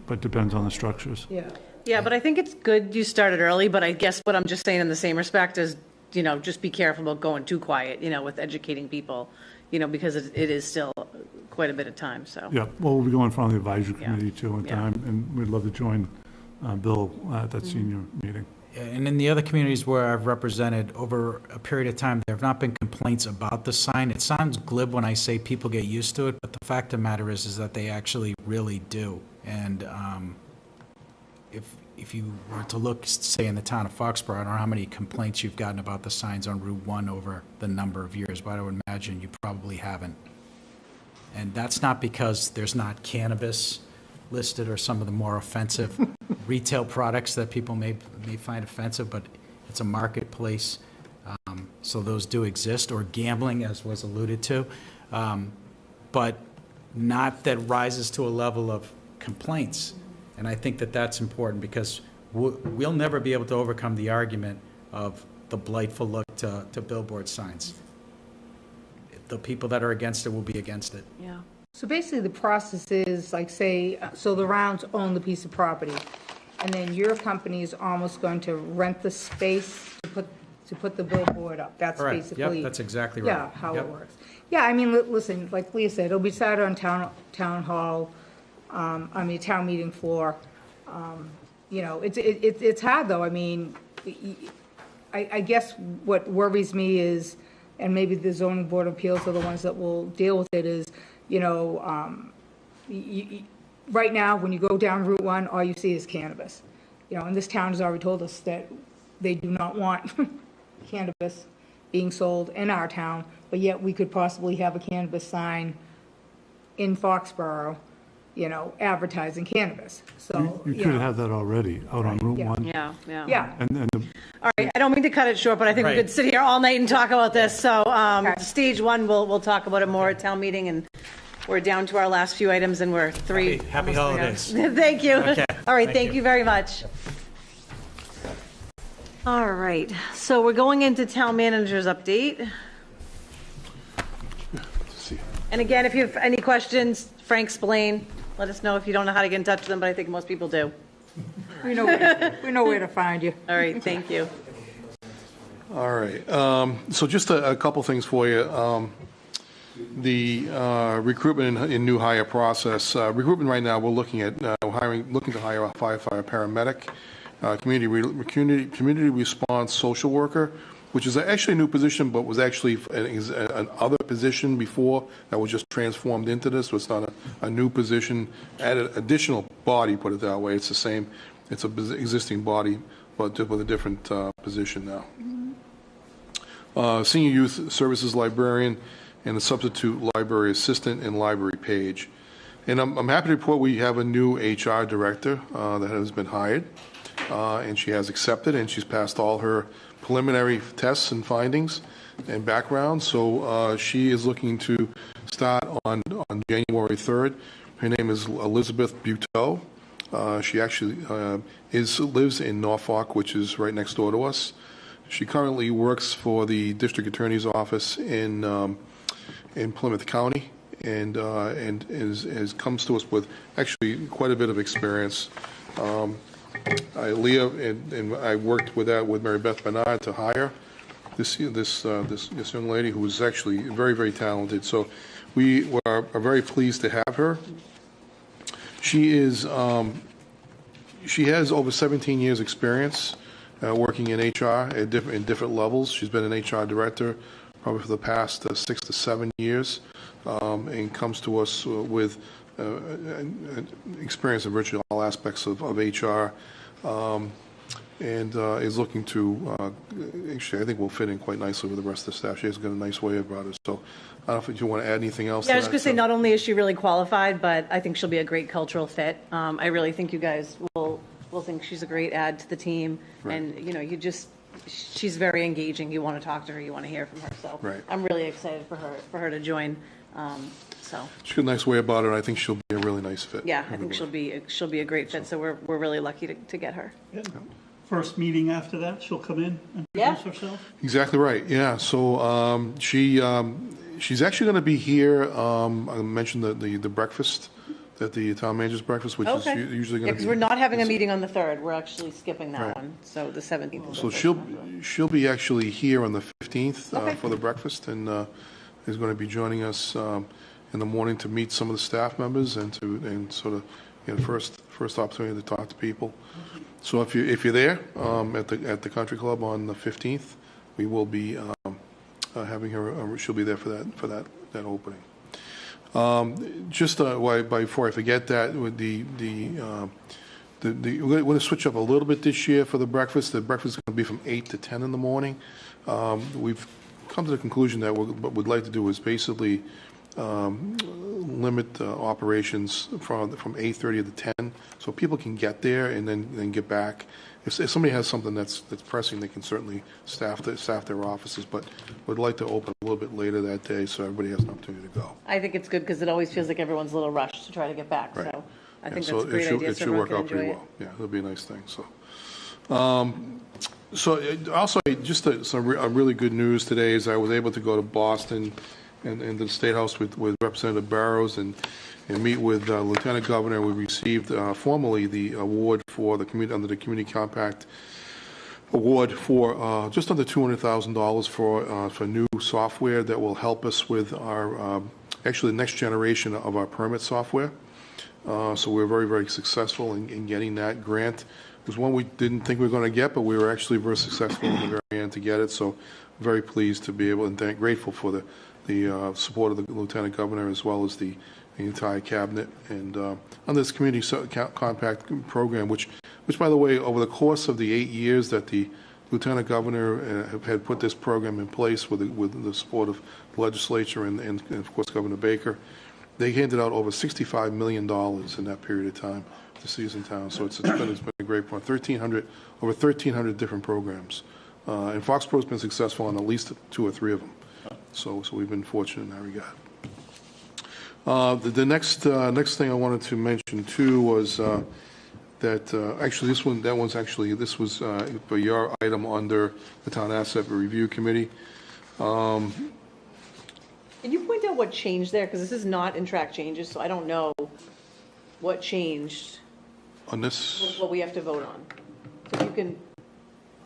Speaker 8: But depends on the structures.
Speaker 10: yeah.
Speaker 1: Yeah, but I think it's good you started early, but I guess what I'm just saying in the same respect is, just be careful about going too quiet, with educating people, because it is still quite a bit of time, so.
Speaker 8: Yeah, well, we'll be going in front of the advisory
Speaker 1: Yeah.
Speaker 8: committee too in
Speaker 1: Yeah.
Speaker 8: time, and we'd love to join Bill at that senior meeting.
Speaker 17: And in the other communities where I've represented, over a period of time, there have not been complaints about the sign. It sounds glib when I say people get used to it, but the fact of the matter is that they actually really do. And if you were to look, say, in the town of Foxborough, I don't know how many complaints you've gotten about the signs on Route 1 over the number of years, but I would imagine you probably haven't. And that's not because there's not cannabis listed or some of the more offensive retail products that people may find offensive, but it's a marketplace, so those do exist, or gambling, as was alluded to, but not that rises to a level of complaints. And I think that that's important, because we'll never be able to overcome the argument of the blightful look to billboard signs. The people that are against it will be against it.
Speaker 1: Yeah.
Speaker 10: So basically, the process is, like, say, so the Rounds own the piece of property, and then your company is almost going to rent the space to put the billboard up. That's
Speaker 17: Correct.
Speaker 10: basically.
Speaker 17: Yep, that's exactly right.
Speaker 10: Yeah, how
Speaker 17: Yep.
Speaker 10: it works. Yeah, I mean, listen, like Leah said, it'll be decided on town hall, town meeting floor. It's hard, though. I mean, I guess what worries me is, and maybe the zoning board of appeals are the ones that will deal with it, is, right now, when you go down Route 1, all you see is cannabis. And this town has already told us that they do not want cannabis being sold in our town, but yet we could possibly have a cannabis sign in Foxborough, advertising cannabis. So,
Speaker 8: You could have that already out on Route
Speaker 10: Yeah.
Speaker 8: 1.
Speaker 1: Yeah, yeah.
Speaker 10: Yeah.
Speaker 8: And
Speaker 1: All right, I don't mean to cut it short, but I think we
Speaker 17: Right.
Speaker 1: could sit here all night and talk about this. So stage one, we'll talk about it more at town meeting, and we're down to our last few items, and we're
Speaker 17: Happy
Speaker 1: almost 3
Speaker 17: holidays.
Speaker 1: hours. Thank you.
Speaker 17: Okay,
Speaker 1: All right,
Speaker 17: thank
Speaker 1: thank
Speaker 17: you.
Speaker 1: you very much. All right, so we're going into town manager's update. And again, if you have any questions, Frank Spillane, let us know if you don't know how to get in touch with them, but I think most people do.
Speaker 10: We know where to find you.
Speaker 1: All right, thank you.
Speaker 15: All right, so just a couple things for you. the recruitment in new hire process. Recruitment right now, we're looking at looking to hire a firefighter paramedic, community response social worker, which is actually a new position, but was actually an other position before that was just transformed into this. So it's not a new position, added additional body, put it that way. It's the same, it's an existing body, but with a different position now. Senior Youth Services Librarian and a substitute library assistant and library page. And I'm happy to report we have a new HR director that has been hired, and she has accepted, and she's passed all her preliminary tests and findings and background. So she is looking to start on January 3rd. Her name is Elizabeth Buteau. She actually lives in Norfolk, which is right next door to us. She currently works for the district attorney's office in Plymouth County, and comes to us with actually quite a bit of experience. Leah and I worked with Mary Beth Bernard to hire this young lady who is actually very, very talented. So we are very pleased to have her. She has over 17 years experience working in HR in different levels. She's been an HR director probably for the past 6 to 7 years, and comes to us with experience in virtually all aspects of HR, and is looking to, actually I think will fit in quite nicely with the rest of the staff. She has got a nice way about her. So I don't know if you want to add anything else.
Speaker 1: Yeah, I was going to say, not only is she really qualified, but I think she'll be a great cultural fit. I really think you guys will think she's a great add to the team. Right. And, she's very engaging. You want to talk to her, you want to hear from her. So right. I'm really excited for her to join. She's
Speaker 15: got a nice way about her, and I think she'll be a really nice fit.
Speaker 1: Yeah, I think she'll be a great fit. So we're really lucky to get her.
Speaker 13: Yeah. First meeting after that, she'll come in and introduce herself?
Speaker 15: Exactly right, yeah. So she's actually going to be here. I mentioned the breakfast, the town manager's breakfast, which is usually going to be...
Speaker 1: because we're not having a meeting on the 3rd. We're actually skipping that one. So the 17th.
Speaker 15: So she'll be actually here on the 15th for the breakfast, and is going to be joining us in the morning to meet some of the staff members and sort of get first opportunity to talk to people. So if you're there at the country club on the 15th, we will be having her. She'll be there for that opening. Before I forget that, with we're going to switch up a little bit this year for the breakfast. The breakfast is going to be from 8 to 10 in the morning. We've come to the conclusion that what we'd like to do is basically limit operations from 8:30 to 10, so people can get there and then get back. If somebody has something that's pressing, they can certainly staff their offices, but we'd like to open a little bit later that day so everybody has an opportunity to go.
Speaker 1: I think it's good because it always feels like everyone's a little rushed to try to get back. Right. So I think that's a great idea.
Speaker 15: It should work out pretty well. Yeah, it'll be a nice thing. So also, just some really good news today is I was able to go to Boston and the State House with Representative Barrows and meet with Lieutenant Governor. We received formally the award for the under the Community Compact award for just under $200,000 for new software that will help us with our actually the next generation of our permit software. So we're very, very successful in getting that grant. It was one we didn't think we were going to get, but we were actually very successful in the very end to get it. So very pleased to be able and grateful for the support of the Lieutenant Governor as well as the entire cabinet and on this community compact program, which by the way, over the course of the 8 years that the Lieutenant Governor had put this program in place with the support of the legislature and of course Governor Baker, they handed out over $65 million in that period of time to cities and towns. So it's been a great point. Over 1,300 different programs, and Foxborough's been successful on at least 2 or 3 of them. So we've been fortunate in that regard. The next thing I wanted to mention too was that actually this was for your item under the Town Asset Review Committee.
Speaker 1: Can you point out what changed there? Because this is not in track changes, so I don't know what changed
Speaker 15: on this.
Speaker 1: What we have to vote on. So if you can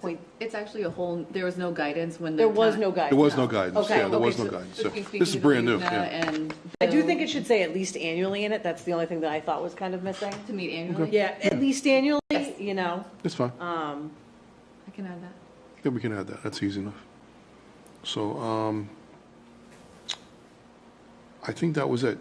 Speaker 1: point?
Speaker 19: It's actually there was no guidance when.
Speaker 1: There was no guidance.
Speaker 15: There was no guidance.
Speaker 1: Okay.
Speaker 15: Yeah, there was
Speaker 19: Okay,
Speaker 15: no
Speaker 19: so
Speaker 15: guidance.
Speaker 19: between
Speaker 15: Yeah.
Speaker 19: speaking
Speaker 15: This is
Speaker 19: to
Speaker 15: brand new,
Speaker 19: Lena
Speaker 15: yeah.
Speaker 19: and
Speaker 1: I do
Speaker 19: Bill
Speaker 1: think it should say at least annually in it. That's the only thing that I thought was kind of missing.
Speaker 19: to meet annually.
Speaker 1: Yeah, at least annually, you know.
Speaker 15: It's fine.
Speaker 19: I can add that.
Speaker 15: Yeah, we can add that. That's easy enough. So, I think that was it.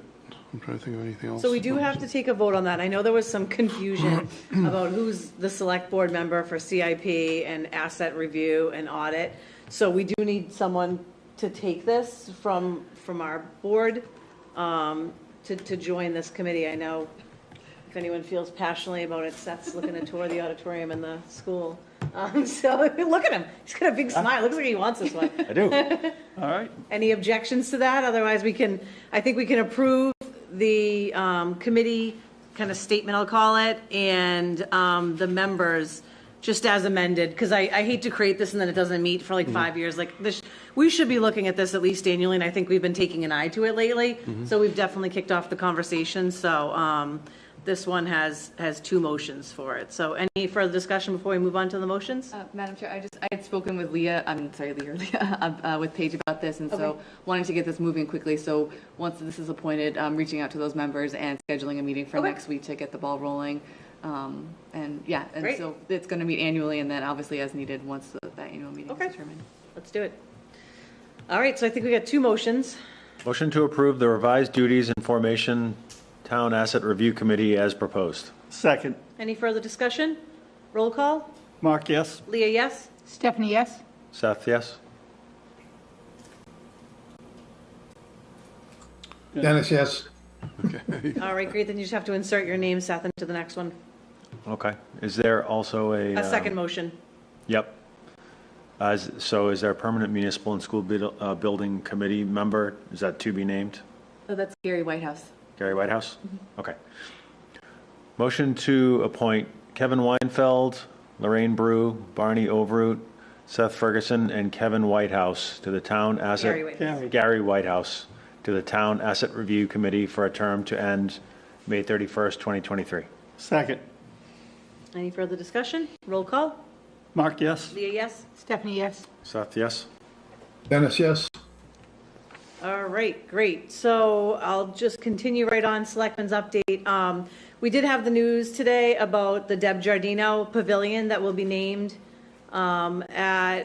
Speaker 15: I'm trying to think of anything else.
Speaker 1: So we do have to take a vote on that. I know there was some confusion about who's the select board member for CIP and asset review and audit. So we do need someone to take this from our board to join this committee. I know if anyone feels passionately about it, Seth's looking to tour the auditorium in the school. So look at him. He's got a big smile. Looks like he wants this one.
Speaker 4: I do.
Speaker 13: All right.
Speaker 1: Any objections to that? Otherwise, I think we can approve the committee kind of statement, I'll call it, and the members just as amended, because I hate to create this and then it doesn't meet for like 5 years. Like this, we should be looking at this at least annually, and I think we've been taking an eye to it lately. So we've definitely kicked off the conversation. So this one has two motions for it. So any further discussion before we move on to the motions?
Speaker 19: Madam Chair, I had spoken with Leah, with Paige about this, and so
Speaker 1: Okay.
Speaker 19: wanting to get this moving quickly. So once this is appointed, reaching out to those members and scheduling a meeting for
Speaker 1: Okay.
Speaker 19: next week to get the ball rolling.
Speaker 1: Great.
Speaker 19: So it's going to meet annually, and then obviously as needed once that annual meeting
Speaker 1: Okay.
Speaker 19: is determined.
Speaker 1: Let's do it. All right, so I think we got two motions.
Speaker 4: Motion to approve the revised duties and formation Town Asset Review Committee as proposed.
Speaker 13: Second.
Speaker 1: Any further discussion? Roll call?
Speaker 13: Mark, yes?
Speaker 1: Leah, yes?
Speaker 10: Stephanie, yes?
Speaker 4: Seth, yes?
Speaker 3: Dennis, yes.
Speaker 1: All right, great, then you just have to insert your name, Seth, into the next one.
Speaker 4: Okay. Is there also
Speaker 1: A second motion.
Speaker 4: Yep. So is there a permanent municipal and school building committee member? Is that to be named?
Speaker 19: So that's Gary Whitehouse.
Speaker 4: Gary Whitehouse? Okay. Motion to appoint Kevin Weinfeld, Lorraine Brew, Barney Overroot, Seth Ferguson, and Kevin Whitehouse to the Town Asset...
Speaker 1: Gary Whitehouse.
Speaker 4: Gary Whitehouse to the Town Asset Review Committee for a term to end May 31st, 2023.
Speaker 13: Second.
Speaker 1: Any further discussion? Roll call?
Speaker 13: Mark, yes?
Speaker 1: Leah, yes?
Speaker 10: Stephanie, yes?
Speaker 4: Seth, yes?
Speaker 3: Dennis, yes.
Speaker 1: All right, great. So I'll just continue right on Selectmen's update. We did have the news today about the Deb Giardino Pavilion that will be named at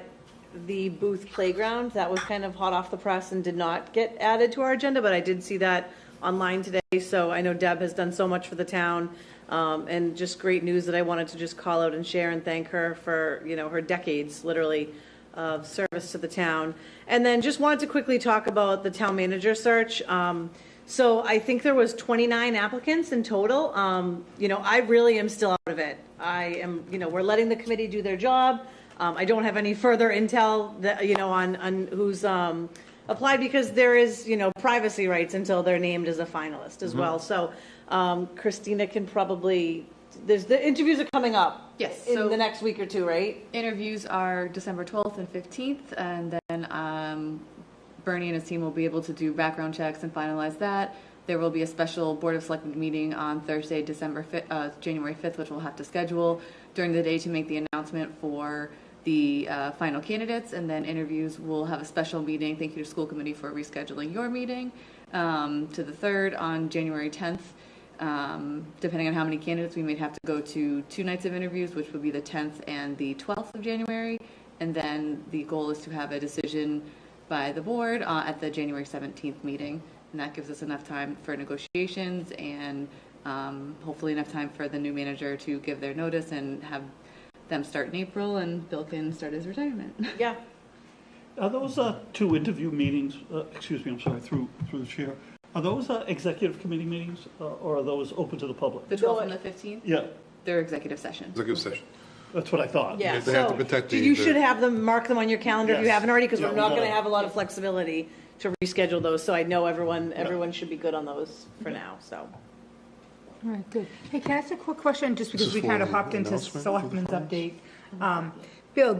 Speaker 1: the Booth Playground. That was kind of hot off the press and did not get added to our agenda, but I did see that online today. So I know Deb has done so much for the town, and just great news that I wanted to just call out and share and thank her for, you know, her decades, literally, of service to the town. And then just wanted to quickly talk about the town manager search. So I think there was 29 applicants in total. You know, I really am still out of it. I am, you know, we're letting the committee do their job. I don't have any further intel that, you know, on who's applied, because there is, you know, privacy rights until they're named as a finalist as well. So Christina can probably, the interviews are coming up.
Speaker 19: Yes,
Speaker 1: In
Speaker 19: so-
Speaker 1: the next week or two, right?
Speaker 19: Interviews are December 12th and 15th, and then Bernie and his team will be able to do background checks and finalize that. There will be a special Board of Selectmen meeting on Thursday, January 5th, which we'll have to schedule during the day to make the announcement for the final candidates, and then interviews. We'll have a special meeting. Thank you to school committee for rescheduling your meeting to the 3rd on January 10th. Depending on how many candidates, we may have to go to 2 nights of interviews, which would be the 10th and the 12th of January. And then the goal is to have a decision by the board at the January 17th meeting. And that gives us enough time for negotiations and hopefully enough time for the new manager to give their notice and have them start in April, and Bill can start his retirement.
Speaker 1: Yeah.
Speaker 13: Are those 2 interview meetings, excuse me, I'm sorry, through the chair, are those executive committee meetings, or are those open to the public?
Speaker 19: The 12th and the 15th?
Speaker 13: Yeah,
Speaker 19: They're executive sessions.
Speaker 15: Executive session.
Speaker 13: that's what I thought.
Speaker 1: Yeah,
Speaker 15: They have to
Speaker 1: so
Speaker 15: protect
Speaker 1: you
Speaker 15: the-
Speaker 1: should have them, mark them on your calendar if you
Speaker 13: Yes.
Speaker 1: haven't already, because
Speaker 13: Yeah,
Speaker 1: we're
Speaker 13: we
Speaker 1: not
Speaker 13: gotta-
Speaker 1: going to have a lot of flexibility to reschedule those. So I know everyone should be good on those for now, so.
Speaker 10: All right, good. Hey, can I ask a quick question, just because
Speaker 15: is
Speaker 10: we
Speaker 15: for
Speaker 10: kind of
Speaker 15: the
Speaker 10: hopped into
Speaker 15: announcement?
Speaker 10: Selectmen's update? Bill,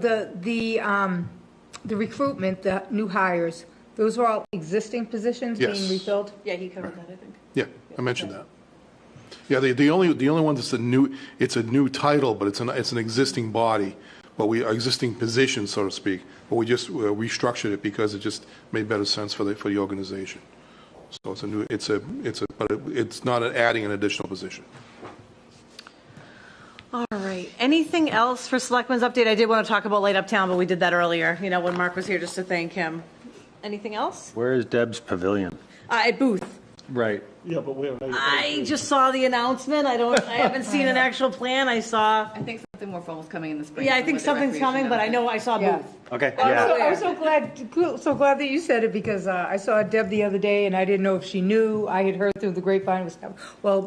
Speaker 10: the recruitment, the new hires, those are all existing positions being
Speaker 15: Yes.
Speaker 10: refilled?
Speaker 1: Yeah, he covered that, I think.
Speaker 15: Yeah, I mentioned that. Yeah, the only one that's it's a new title, but it's an existing body, but we existing position, so to speak, but we just restructured it because it just made better sense for the organization. So but it's not adding an additional position.
Speaker 1: All right. Anything else for Selectmen's update? I did want to talk about Light Uptown, but we did that earlier, when Mark was here, just to thank him. Anything else?
Speaker 4: Where is Deb's pavilion?
Speaker 1: At Booth.
Speaker 4: Right.
Speaker 13: Yeah, but where?
Speaker 1: I just saw the announcement. I haven't seen an actual plan. I
Speaker 19: think something more formal is coming in the spring.
Speaker 1: Yeah, I think something's coming, but I know I saw Booth.
Speaker 4: Okay,
Speaker 10: I was so glad that you said it, because I saw Deb the other day and I didn't know if she knew. I had heard through the grapevine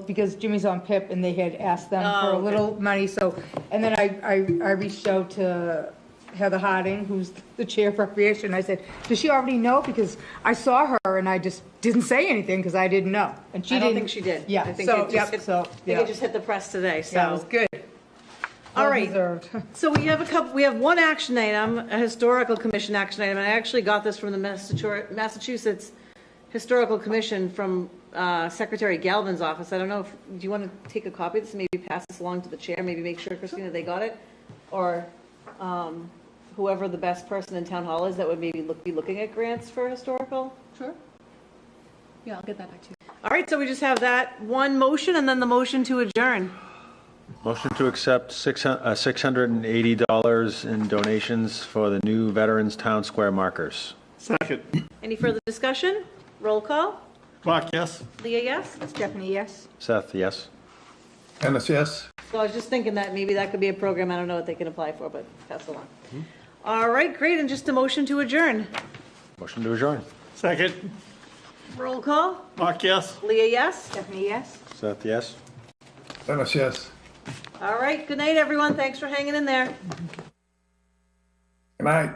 Speaker 10: because Jimmy's on PIP and they had asked them for a little money. So, and then I reached out to Heather Harding, who's the chair of recreation. I said, does she already know? Because I saw her and I just didn't say anything because I didn't know. And she
Speaker 1: I don't
Speaker 10: didn't
Speaker 1: think she did.
Speaker 10: Yeah.
Speaker 1: I think it just hit the press today. So
Speaker 10: yeah, it was good.
Speaker 1: All
Speaker 10: Well
Speaker 1: right.
Speaker 10: deserved.
Speaker 1: So we have one action item, a historical commission action item, and I actually got this from the Massachusetts Historical Commission from Secretary Galvin's office. I don't know do you want to take a copy of this and maybe pass this along to the chair, maybe make sure, Christina, they got it? Or whoever the best person in town hall is that would maybe be looking at grants for historical?
Speaker 19: Sure. Yeah, I'll get that back to you.
Speaker 1: All right, so we just have that one motion and then the motion to adjourn.
Speaker 4: Motion to accept $680 in donations for the new Veterans Town Square markers.
Speaker 13: Second.
Speaker 1: Any further discussion? Roll call.
Speaker 13: Mark, yes?
Speaker 1: Leah, yes?
Speaker 10: Stephanie, yes?
Speaker 4: Seth, yes?
Speaker 3: Dennis, yes?
Speaker 1: So I was just thinking that maybe that could be a program. I don't know what they can apply for, but pass along. All right, great. And just a motion to adjourn.
Speaker 4: Motion to adjourn.
Speaker 13: Second.
Speaker 1: Roll call.
Speaker 13: Mark, yes?
Speaker 1: Leah, yes?
Speaker 10: Stephanie, yes?
Speaker 4: Seth, yes?
Speaker 3: Dennis, yes?
Speaker 1: All right. Good night, everyone. Thanks for hanging in there.
Speaker 3: Good night.